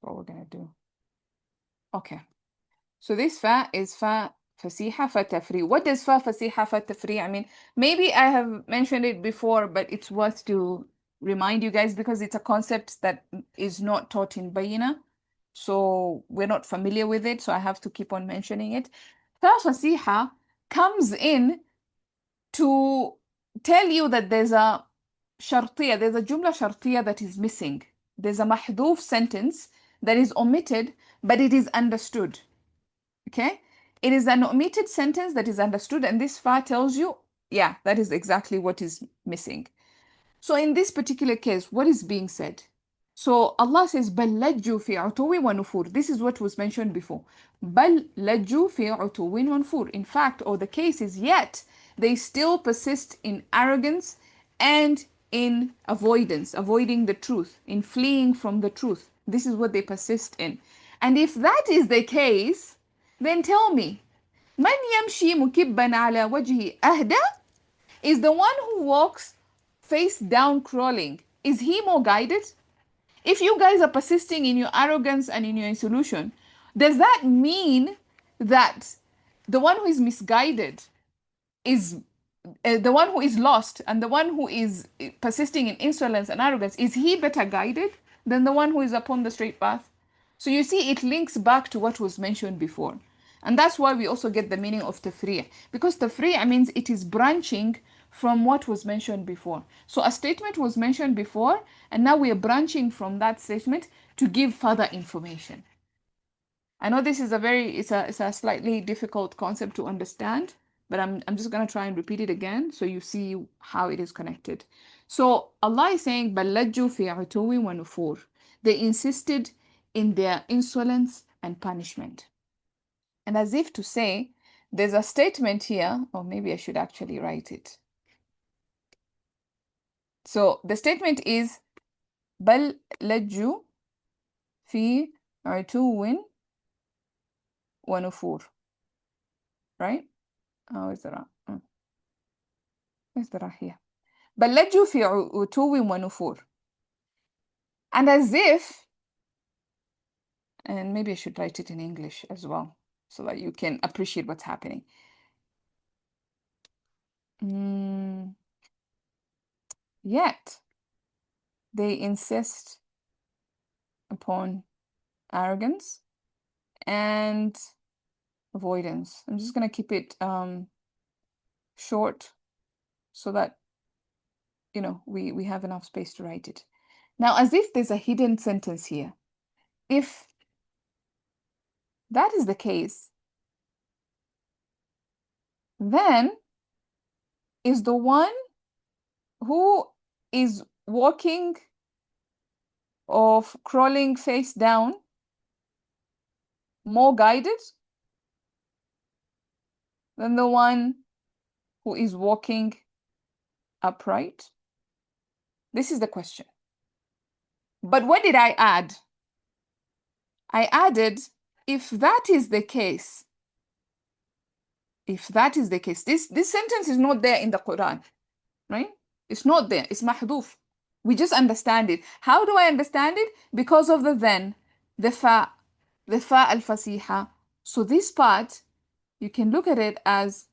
what we're gonna do. Okay. So this fa is fa fasiha fa tafri. What does fa fasiha fa tafri? I mean, maybe I have mentioned it before, but it's worth to remind you guys because it's a concept that is not taught in Bayina. So we're not familiar with it. So I have to keep on mentioning it. Fa fasiha comes in to tell you that there's a shartiya, there's a jumla shartiya that is missing. There's a mahdoof sentence that is omitted, but it is understood. Okay? It is an omitted sentence that is understood, and this fa tells you, yeah, that is exactly what is missing. So in this particular case, what is being said? So Allah says, بَلْ لَجُّوا فِي عُتُوٍّ وَنُفُورٍ. This is what was mentioned before. بَلْ لَجُّوا فِي عُتُوٍّ وَنُفُورٍ. In fact, or the case is yet, they still persist in arrogance and in avoidance, avoiding the truth, in fleeing from the truth. This is what they persist in. And if that is the case, then tell me, مَنْ يَمْشِي مُكِبًّا عَلَى وَجْهِ أَهْدَى? Is the one who walks face down crawling, is he more guided? If you guys are persisting in your arrogance and in your insolution, does that mean that the one who is misguided is the one who is lost, and the one who is persisting in insolence and arrogance, is he better guided than the one who is upon the straight path? So you see, it links back to what was mentioned before. And that's why we also get the meaning of tafri', because tafri' means it is branching from what was mentioned before. So a statement was mentioned before, and now we are branching from that statement to give further information. I know this is it's a slightly difficult concept to understand, but I'm just going to try and repeat it again so you see how it is connected. So Allah is saying, بَلَّجُّوا فِي عُتُوٍّ وَنُفُورٍ. They insisted in their insolence and punishment. And as if to say, there's a statement here, or maybe I should actually write it. So the statement is, بَلْ لَجُّوا فِي عُتُوٍّ وَنُفُورٍ. Right? Oh, is that where's the ra here? بَلْ لَجُّوا فِي عُتُوٍّ وَنُفُورٍ. And as if, and maybe I should write it in English as well, so that you can appreciate what's happening. Yet, they insist upon arrogance and avoidance. I'm just going to keep it short so that, you know, we have enough space to write it. Now, as if there's a hidden sentence here. If that is the case, then is the one who is walking or crawling face down more guided than the one who is walking upright? This is the question. But what did I add? I added, if that is the case, this sentence is not there in the Quran, right? It's not there. It's mahdoof. We just understand it. How do I understand it? Because of the then, the fa al-fasiha. So this part, you can look at it as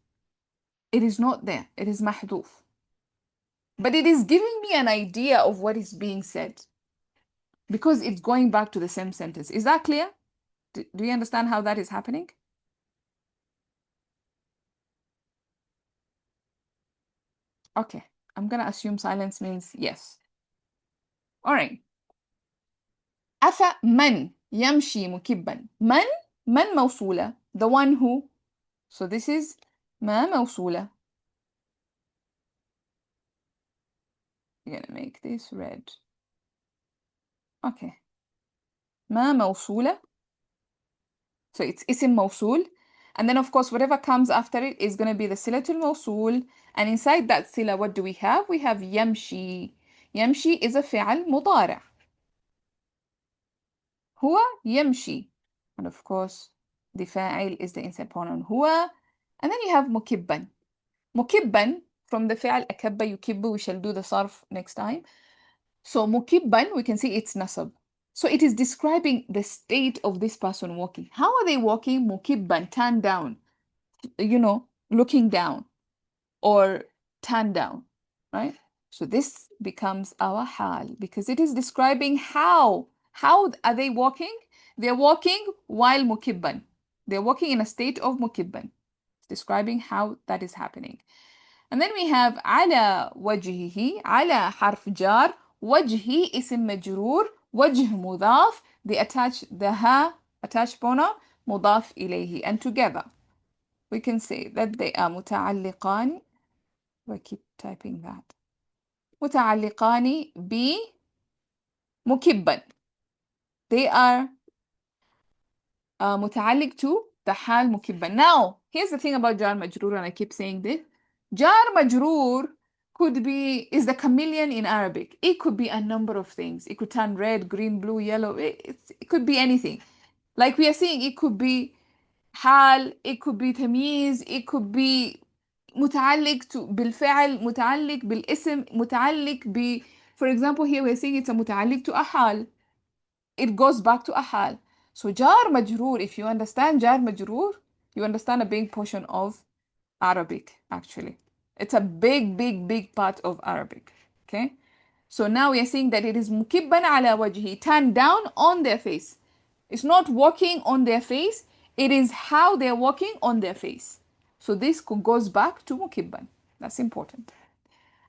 it is not there. It is mahdoof. But it is giving me an idea of what is being said, because it's going back to the same sentence. Is that clear? Do you understand how that is happening? Okay, I'm going to assume silence means yes. All right. أفا من يمشي مكبا. من موصولة. The one who. So this is ما موصولة. I'm going to make this red. Okay. ما موصولة. So it's اسم موصول. And then, of course, whatever comes after it is going to be the silatul mawsul. And inside that sila, what do we have? We have يمشي. يمشي is a فعل مضارع. هو يمشي. And of course, the fa'il is the inside pronoun هو. And then you have مكبا. مكبا from the فعل أكب يكب. We shall do the sarf next time. So مكبا, we can see it's nasab. So it is describing the state of this person walking. How are they walking? مكبا, turned down, looking down or turned down, right? So this becomes our hal because it is describing how are they walking? They're walking while mukibban. They're walking in a state of mukibban. It's describing how that is happening. And then we have على وجهه. على حرف جار. وجهي اسم مجرور. وجه مضاف. They attach the ha attached pronoun مضاف إليه. And together we can say that they are متعلقان. I keep typing that. متعلقان بمكبا. They are متعلق to the حال مكبا. Now, here's the thing about jar majroor, and I keep saying this. Jar majroor is the chameleon in Arabic. It could be a number of things. It could turn red, green, blue, yellow. It could be anything. Like we are saying, it could be حال, it could be تمييز, it could be متعلق بالفعل, متعلق بالاسم, متعلق ب. For example, here we're saying it's a متعلق to a حال. It goes back to a حال. So jar majroor, if you understand jar majroor, you understand a big portion of Arabic, actually. It's a big, big, big part of Arabic. Okay? So now we are saying that it is مكبا على وجهه, turned down on their face. It's not walking on their face. It is how they're walking on their face. So this goes back to mukibban. That's important.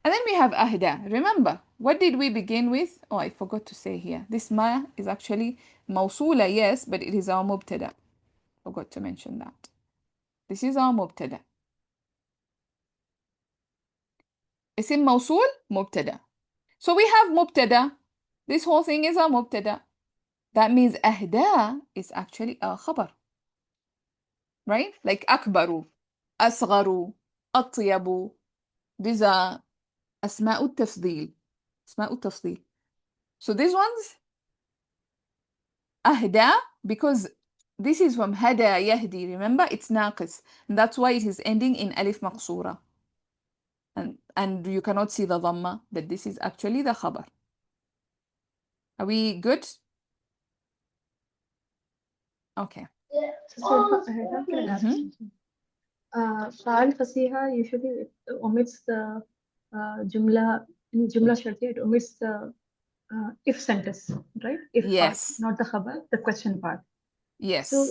And then we have ahda. Remember, what did we begin with? Oh, I forgot to say here. This ma is actually mawsula, yes, but it is our mubtada. Forgot to mention that. This is our mubtada. Isim mawsul, mubtada. So we have mubtada. This whole thing is our mubtada. That means ahda is actually a khabar. Right? Like akbaru, asgharu, atyabu. These are asma'u tafdil. Asma'u tafdil. So these ones, ahda, because this is from hada yahdi. Remember, it's naqis. And that's why it is ending in alif maqsura. And you cannot see the dhamma, that this is actually the khabar. Are we good? Okay. فعل فصيحة usually omits the jumla shartiya, it omits the if sentence, right? If Yes. part, not the khabar, the question part. Yes. So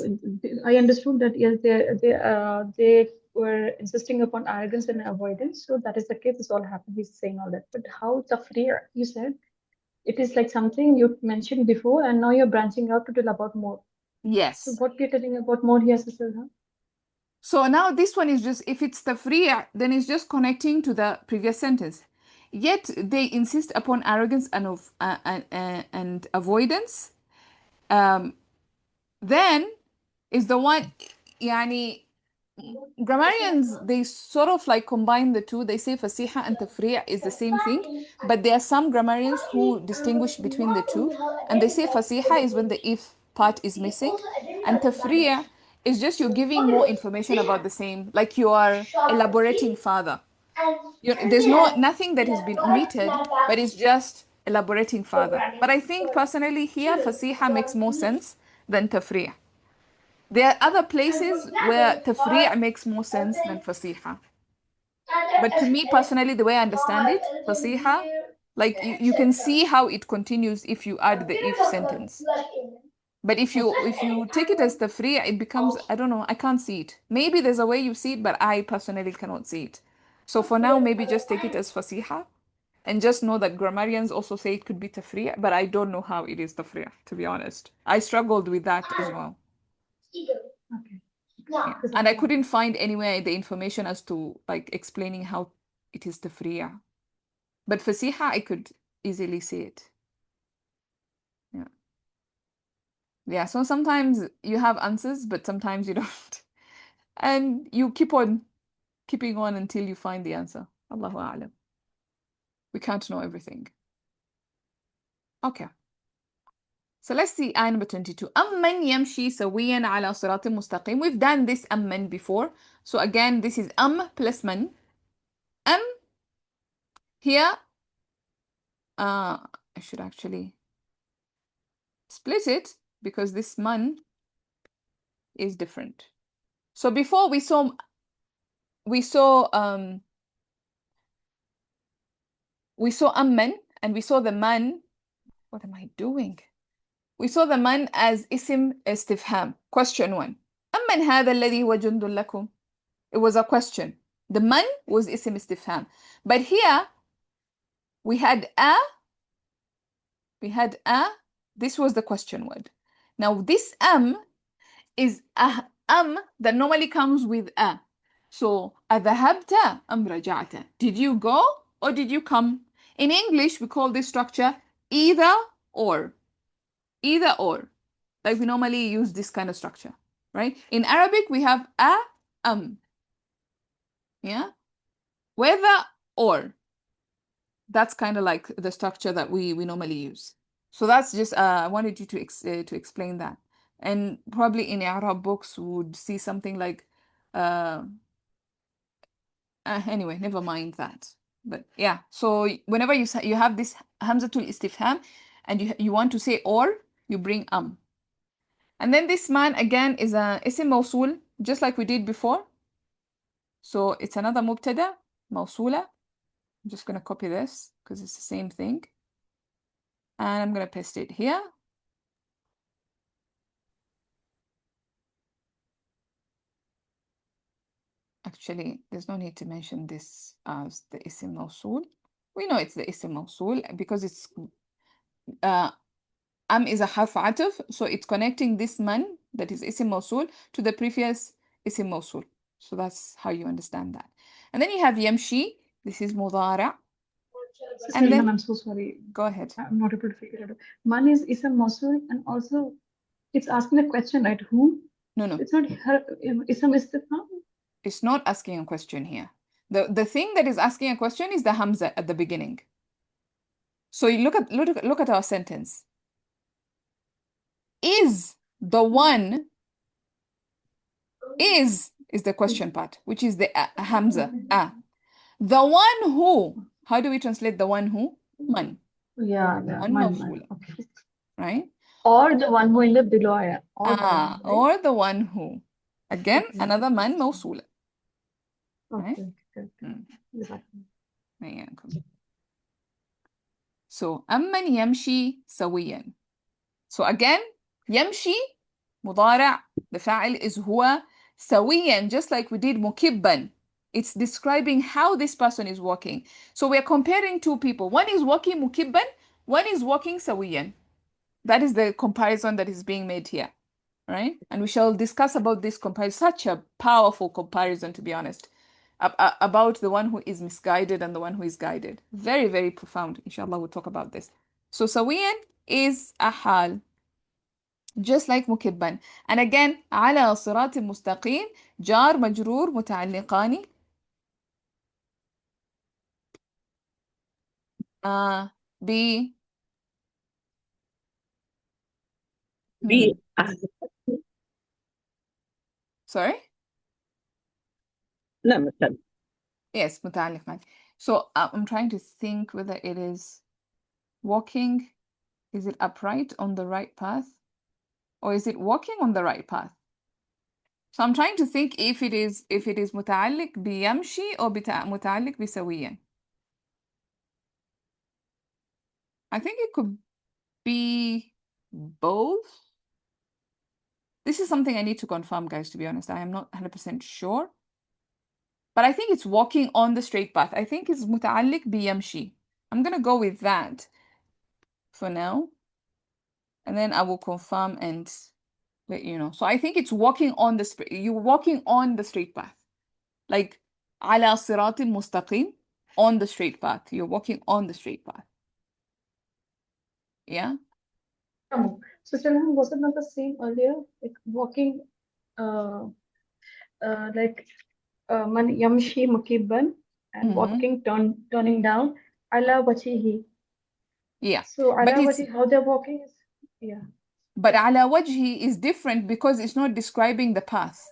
I understood that yes, they were insisting upon arrogance and avoidance. So that is the case. This all happened. He's saying all that. But how tafrir? You said it is like something you mentioned before, and now you're branching out to tell about more. Yes. So what you're telling about more here, sister? Huh? So now this one is just, if it's tafri', then it's just connecting to the previous sentence. Yet they insist upon arrogance and avoidance. Then is the one, yani, grammarians, they sort of like combine the two. They say fasiha and tafri' is the same thing, but there are some grammarians who distinguish between the two, and they say fasiha is when the if part is missing, and tafri' is just you're giving more information about the same, like you are elaborating further. There's nothing that has been omitted, but it's just elaborating further. But I think personally here fasiha makes more sense than tafri'. There are other places where tafri' makes more sense than fasiha. But to me personally, the way I understand it, fasiha, like you can see how it continues if you add the if sentence. But if you take it as tafri', it becomes, I don't know, I can't see it. Maybe there's a way you see it, but I personally cannot see it. So for now, maybe just take it as fasiha, and just know that grammarians also say it could be tafri', but I don't know how it is tafri', to be honest. I struggled with that as well. Okay. Yeah. And I couldn't find anywhere the information as to like explaining how it is tafri'. But fasiha, I could easily see it. Yeah. Yeah, so sometimes you have answers, but sometimes you don't. And you keep on keeping on until you find the answer. Allahu a'lam. We can't know everything. Okay. So let's see ayah number 22. أَمَّنْ يَمْشِي سَوِيًّا عَلَى صِرَاطٍ مُسْتَقِيمٍ. We've done this أَمَّنْ before. So again, this is plus man. Here, I should actually split it because this man is different. So before we saw amman, and we saw the man. What am I doing? We saw the man as اسم استفهام, question one. أمن هذا الذي هو جند لكم? It was a question. The man was اسم استفهام. But here we had this was the question word. Now this is a that normally comes with a. So أذهبت أم رجعت? Did you go or did you come? In English we call this structure either or. Either or. Like we normally use this kind of structure, right? In Arabic we have a yeah, whether or. That's kind of like the structure that we normally use. So that's just I wanted you to explain that. And probably in Arab books would see something like anyway, never mind that. But yeah, so whenever you have this hamzatul istifham and you want to say or, you bring and then this man again is a isim mawsul, just like we did before. So it's another mubtada mawsula. I'm just going to copy this because it's the same thing. And I'm going to paste it here. Actually, there's no need to mention this as the isim mawsul. We know it's the isim mawsul because it's is a harf ataf, so it's connecting this man that is isim mawsul to the previous isim mawsul. So that's how you understand that. And then you have yamshi. This is mudara. And then I'm so sorry. Go ahead. I'm not able to figure it out. Man is ism mawsul, and also it's asking a question, right? Who? No. It's not her. Ism istifham. It's not asking a question here. The thing that is asking a question is the hamza at the beginning. So you look at our sentence. Is the one is the question part, which is the hamza. The one who. How do we translate the one who? Man. Yeah, Man man. mawsula. Okay. Right? Or the one who in the below ayah. Or the one who. Again, another man mawsula. Right? Okay. Exactly. So أمن يمشي سويا. So again, يمشي مضارع, the فاعل is هو, سويا, just like we did مكبا. It's describing how this person is walking. So we're comparing two people. One is walking مكبا, one is walking سويا. That is the comparison that is being made here, right? And we shall discuss about this comparison. Such a powerful comparison, to be honest, about the one who is misguided and the one who is guided. Very, very profound. Inshallah, we'll talk about this. So سويا is a hal, just like مكبا. And again, على صراط مستقيم, جار مجرور متعلقان ب Be sorry? no, مثلا. Yes, متعلقان. So I'm trying to think whether it is walking. Is it upright on the right path? Or is it walking on the right path? So I'm trying to think if it is متعلق بيمشي or متعلق بسويا. I think it could be both. This is something I need to confirm, guys, to be honest. I am not 100% sure. But I think it's walking on the straight path. I think it's متعلق بيمشي. I'm going to go with that for now. And then I will confirm and let you know. So I think it's walking on you're walking on the straight path. Like على صراط مستقيم, on the straight path. You're walking on the straight path. Yeah? So Salman, was it not the same earlier? Like walking like man yamshi mukibban and walking turning down ala wajihi. Yeah. So ala wajihi, how they're walking is But ala wajhi is different because it's not describing the path.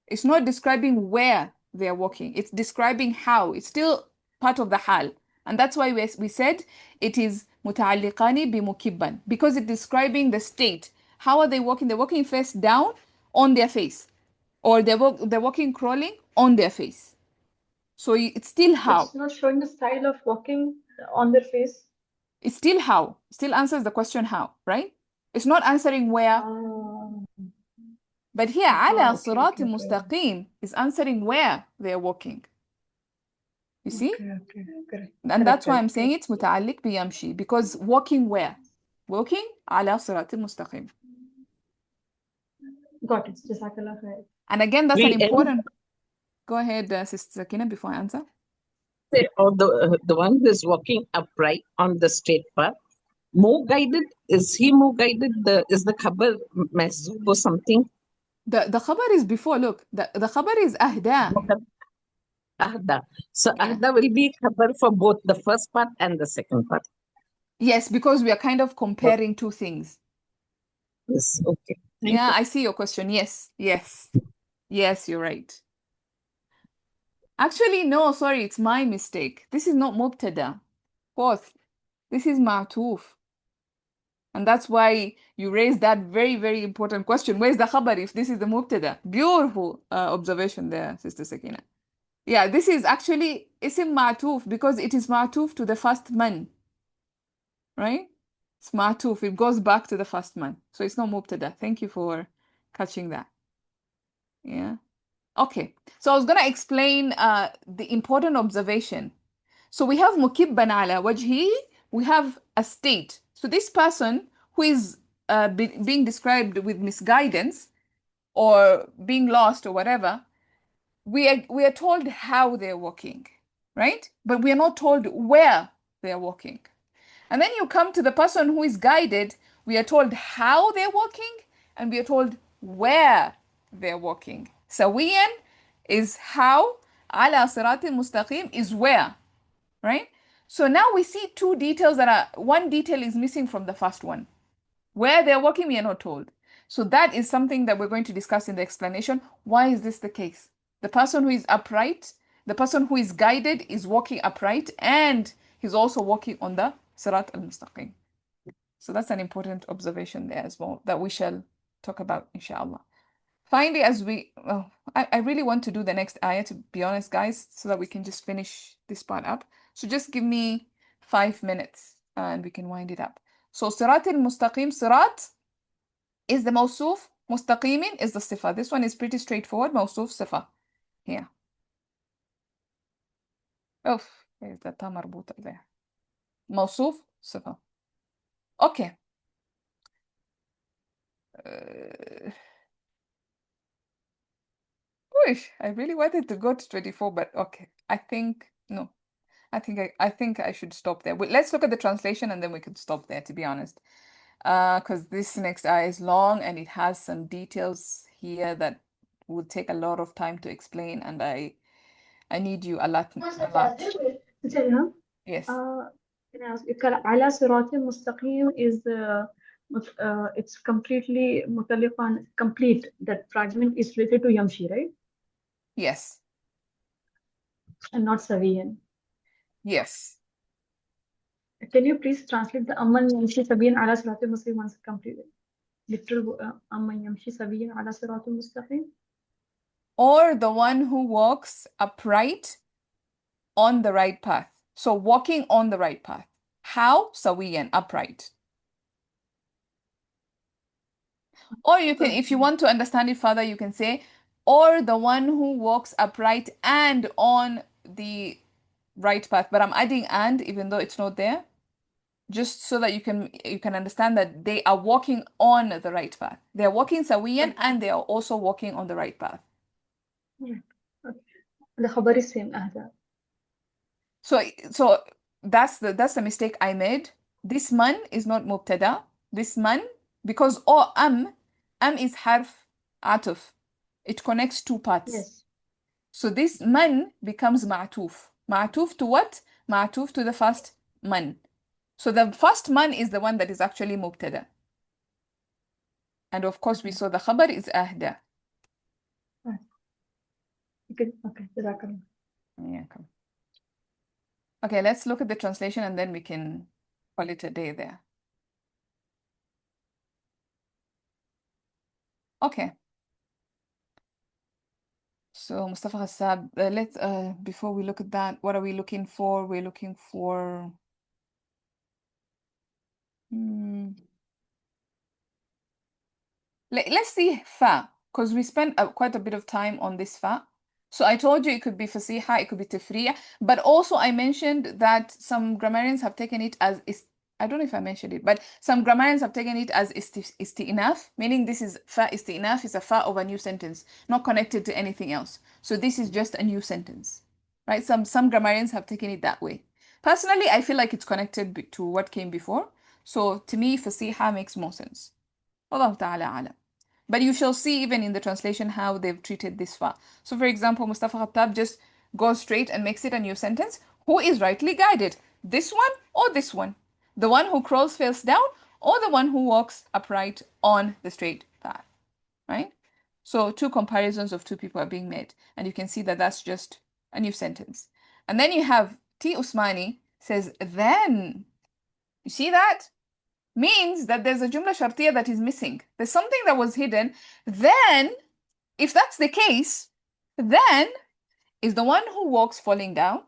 It's not describing where they're walking. It's describing how. It's still part of the hal, And that's why we said it is متعلقان بمكبا, because it's describing the state. How are they walking? They're walking face down on their face, or they're walking crawling on their face. So it's still how. It's not showing the style of walking on their face. It's still how. Still answers the question how, right? It's not answering where. But here على صراط مستقيم is answering where they're walking. You see? And that's why I'm saying it's متعلق بيمشي, because walking where? Walking على صراط مستقيم. Got it. Jazakallah khair. And again, that's an important. Go ahead, Sister Sakina, before I answer. Or the one who is walking upright on the straight path, more guided. Is he more guided? Is the khabar mahzoob or something? The khabar is before. Look, the khabar is ahda. Ahda. So ahda will be khabar for both the first part and the second part. Yes, because we are kind of comparing two things. Yes. Okay. Yeah, I see your question. Yes, you're right. Actually, no, sorry, it's my mistake. This is not mubtada. Fourth, this is ma'tuf. And that's why you raised that very, very important question. Where's the khabar if this is the mubtada? Beautiful observation there, Sister Sakina. Yeah, this is actually isim ma'tuf because it is ma'tuf to the first man. Right? It's ma'tuf. It goes back to the first man. So it's not mubtada. Thank you for catching that. Yeah. Okay. So I was going to explain the important observation. So we have mukibban ala wajhi. We have a state. So this person who is being described with misguidance or being lost or whatever, we are told how they're walking, right? But we are not told where they're walking. And then you come to the person who is guided, we are told how they're walking, and we are told where they're walking. Sawiyan is how, ala siratil mustaqim is where, right? So now we see two details one detail is missing from the first one. Where they're walking, we are not told. So that is something that we're going to discuss in the explanation. Why is this the case? The person who is upright, the person who is guided is walking upright, and he's also walking on the Sirat al-Mustaqim. So that's an important observation there as well that we shall talk about, inshallah. Finally, I really want to do the next ayah, to be honest, guys, so that we can just finish this part up. So just give me 5 minutes and we can wind it up. So Sirat al-Mustaqim, Sirat is the mawsuf, Mustaqimin is the sifa. This one is pretty straightforward, mawsuf, sifa. Here. There's the ta marbuta there. Mawsuf, sifa. Okay. I really wanted to go to 24, but okay. I think I should stop there. Let's look at the translation and then we can stop there, to be honest. Because this next ayah is long and it has some details here that would take a lot of time to explain, and I need you a lot. Yes. على صراط مستقيم is it's completely متعلقان complete. That fragment is related to Yamshi, right? Yes. And not Saviyan. Yes. Can you please translate the Amman Yamshi Sabiyan ala Siratul Mustaqim once completed? Literal Amman Yamshi Sabiyan ala Siratul Mustaqim. Or the one who walks upright on the right path. So walking on the right path. How? Sawiyan, upright. Or you can, if you want to understand it further, you can say, or the one who walks upright and on the right path. But I'm adding and, even though it's not there, just so that you can understand that they are walking on the right path. They are walking sawiyan and they are also walking on the right path. Okay. The khabar is same as that. So that's the mistake I made. This man is not mubtada. This man, because am is harf atuf. It connects two parts. Yes. So this man becomes ma'tuf. Ma'tuf to what? Ma'tuf to the first man. So the first man is the one that is actually mubtada. And of course we saw the khabar is ahda. Okay. Yeah. Okay, let's look at the translation and then we can call it a day there. Okay. So Mustafa Hassab, let's before we look at that, what are we looking for? We're looking for let's see fa, because we spent quite a bit of time on this fa. So I told you it could be fasiha, it could be tafriya, but also I mentioned that some grammarians have taken it as I don't know if I mentioned it, but some grammarians have taken it as isti'naf, meaning this is fa isti'naf is a fa of a new sentence, not connected to anything else. So this is just a new sentence, right? Some grammarians have taken it that way. Personally, I feel like it's connected to what came before. So to me, fasiha makes more sense. Allah Ta'ala alam. But you shall see even in the translation how they've treated this fa. So for example, Mustafa Khattab just goes straight and makes it a new sentence. Who is rightly guided? This one or this one? The one who crawls face down or the one who walks upright on the straight path, right? So two comparisons of two people are being made. And you can see that that's just a new sentence. And then you have T. Usmani says, then. You see that? Means that there's a jumla shartiya that is missing. There's something that was hidden. Then, if that's the case, then is the one who walks falling down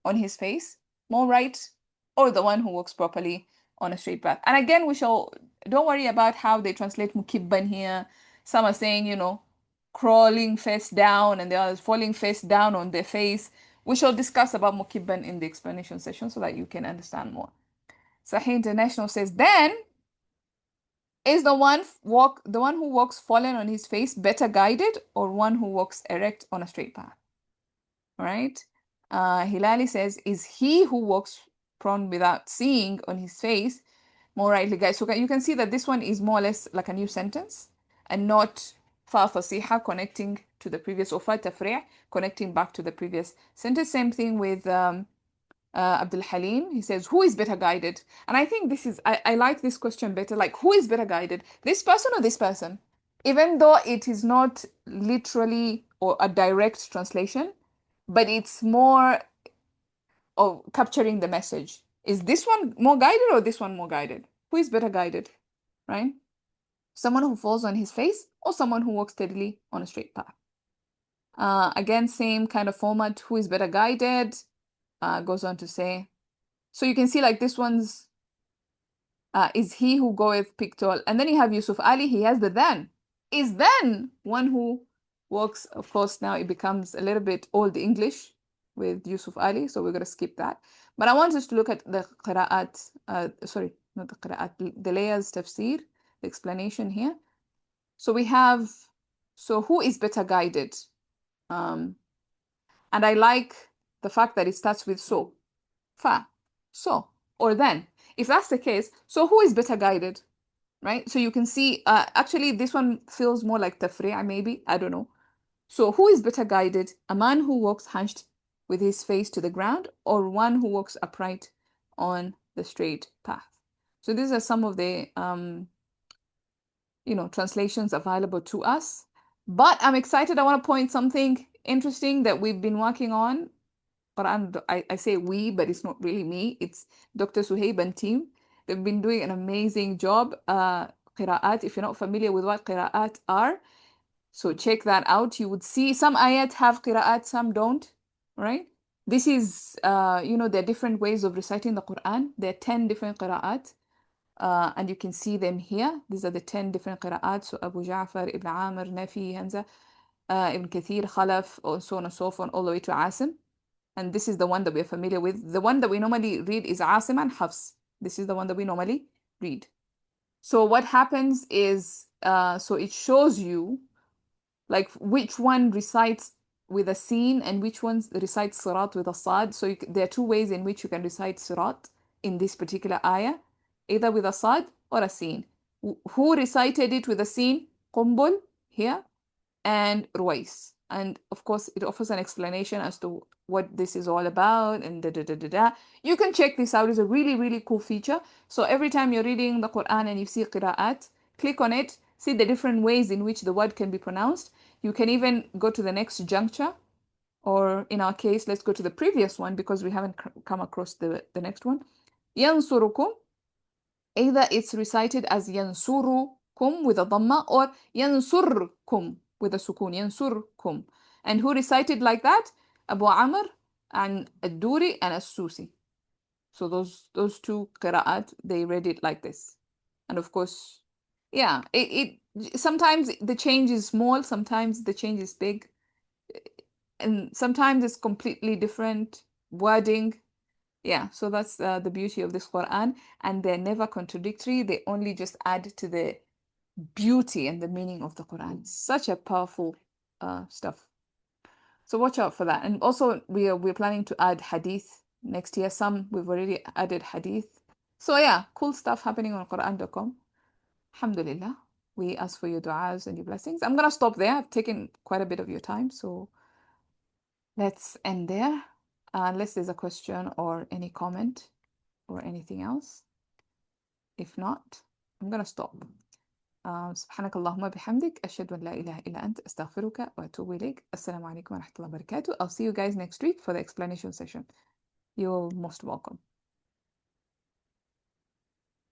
on his face more right, or the one who walks properly on a straight path? And again, don't worry about how they translate mukibban here. Some are saying, crawling face down, and the others falling face down on their face. We shall discuss about mukibban in the explanation session so that you can understand more. Sahih International says, then is the one who walks fallen on his face better guided, or one who walks erect on a straight path? All right. Hilali says, is he who walks prone without seeing on his face more rightly guided? So you can see that this one is more or less like a new sentence and not fa fasiha connecting to the previous, or fa tafri' connecting back to the previous sentence. Same thing with Abdul Halim. He says, who is better guided? And I think I like this question better. Like, who is better guided? This person or this person? Even though it is not literally or a direct translation, but it's more of capturing the message. Is this one more guided or this one more guided? Who is better guided, right? Someone who falls on his face or someone who walks steadily on a straight path? Again, same kind of format. Who is better guided? Goes on to say, so you can see like this one's is he who goeth pictorial, and then you have Yusuf Ali, he has the then. Is then one who walks, of course now it becomes a little bit old English with Yusuf Ali, so we're going to skip that. But I want us to look at the qira'at, sorry, not the qira'at, the layers tafsir, the explanation here. So we have, so who is better guided? And I like the fact that it starts with so, fa, so, or then. If that's the case, so who is better guided, right? So you can see, actually this one feels more like tafri'a maybe, I don't know. So who is better guided? A man who walks hunched with his face to the ground, or one who walks upright on the straight path? So these are some of the, translations available to us. But I'm excited. I want to point something interesting that we've been working on. Quran, I say we, but it's not really me. It's Dr. Suhaib and team. They've been doing an amazing job. Qira'at, if you're not familiar with what qira'at are, so check that out. You would see some ayat have qira'at, some don't, right? This is, there are different ways of reciting the Quran. There are 10 different qira'at, and you can see them here. These are the 10 different qira'at. So Abu Ja'far, Ibn Amr, Nafi, Hamza, Ibn Kathir, Khalaf, so on and so forth, all the way to Asim. And this is the one that we're familiar with. The one that we normally read is Asim and Hafs. This is the one that we normally read. So what happens is, so it shows you like which one recites with a sin and which one recites Sirat with a Sad. So there are two ways in which you can recite Sirat in this particular ayah, either with a Sad or a sin. Who recited it with a sin? Qumbul here and Ruwais. And of course, it offers an explanation as to what this is all about and da. You can check this out. It's a really, really cool feature. So every time you're reading the Quran and you see qira'at, click on it, see the different ways in which the word can be pronounced. You can even go to the next juncture Or in our case, let's go to the previous one because we haven't come across the next one. ينصركم. Either it's recited as ينصركم with a dhamma or ينصركم with a sukun. ينصركم. And who recited like that? Abu Amr and Ad-Duri and As-Susi. So those two qira'at, they read it like this. And of course, yeah, it sometimes the change is small, sometimes the change is big, and sometimes it's completely different wording. Yeah, so that's the beauty of this Quran, and they're never contradictory. They only just add to the beauty and the meaning of the Quran. Such a powerful stuff. So watch out for that. And also we're planning to add hadith next year. Some we've already added hadith. So yeah, cool stuff happening on Quran.com. Alhamdulillah. We ask for your du'as and your blessings. I'm gonna stop there. I've taken quite a bit of your time, so let's end there. Unless there's a question or any comment or anything else. If not, I'm gonna stop. سبحانك اللهم بحمدك أشهد أن لا إله إلا أنت أستغفرك وأتوب إليك. السلام عليكم ورحمة الله وبركاته. I'll see you guys next week for the explanation session. You're most welcome.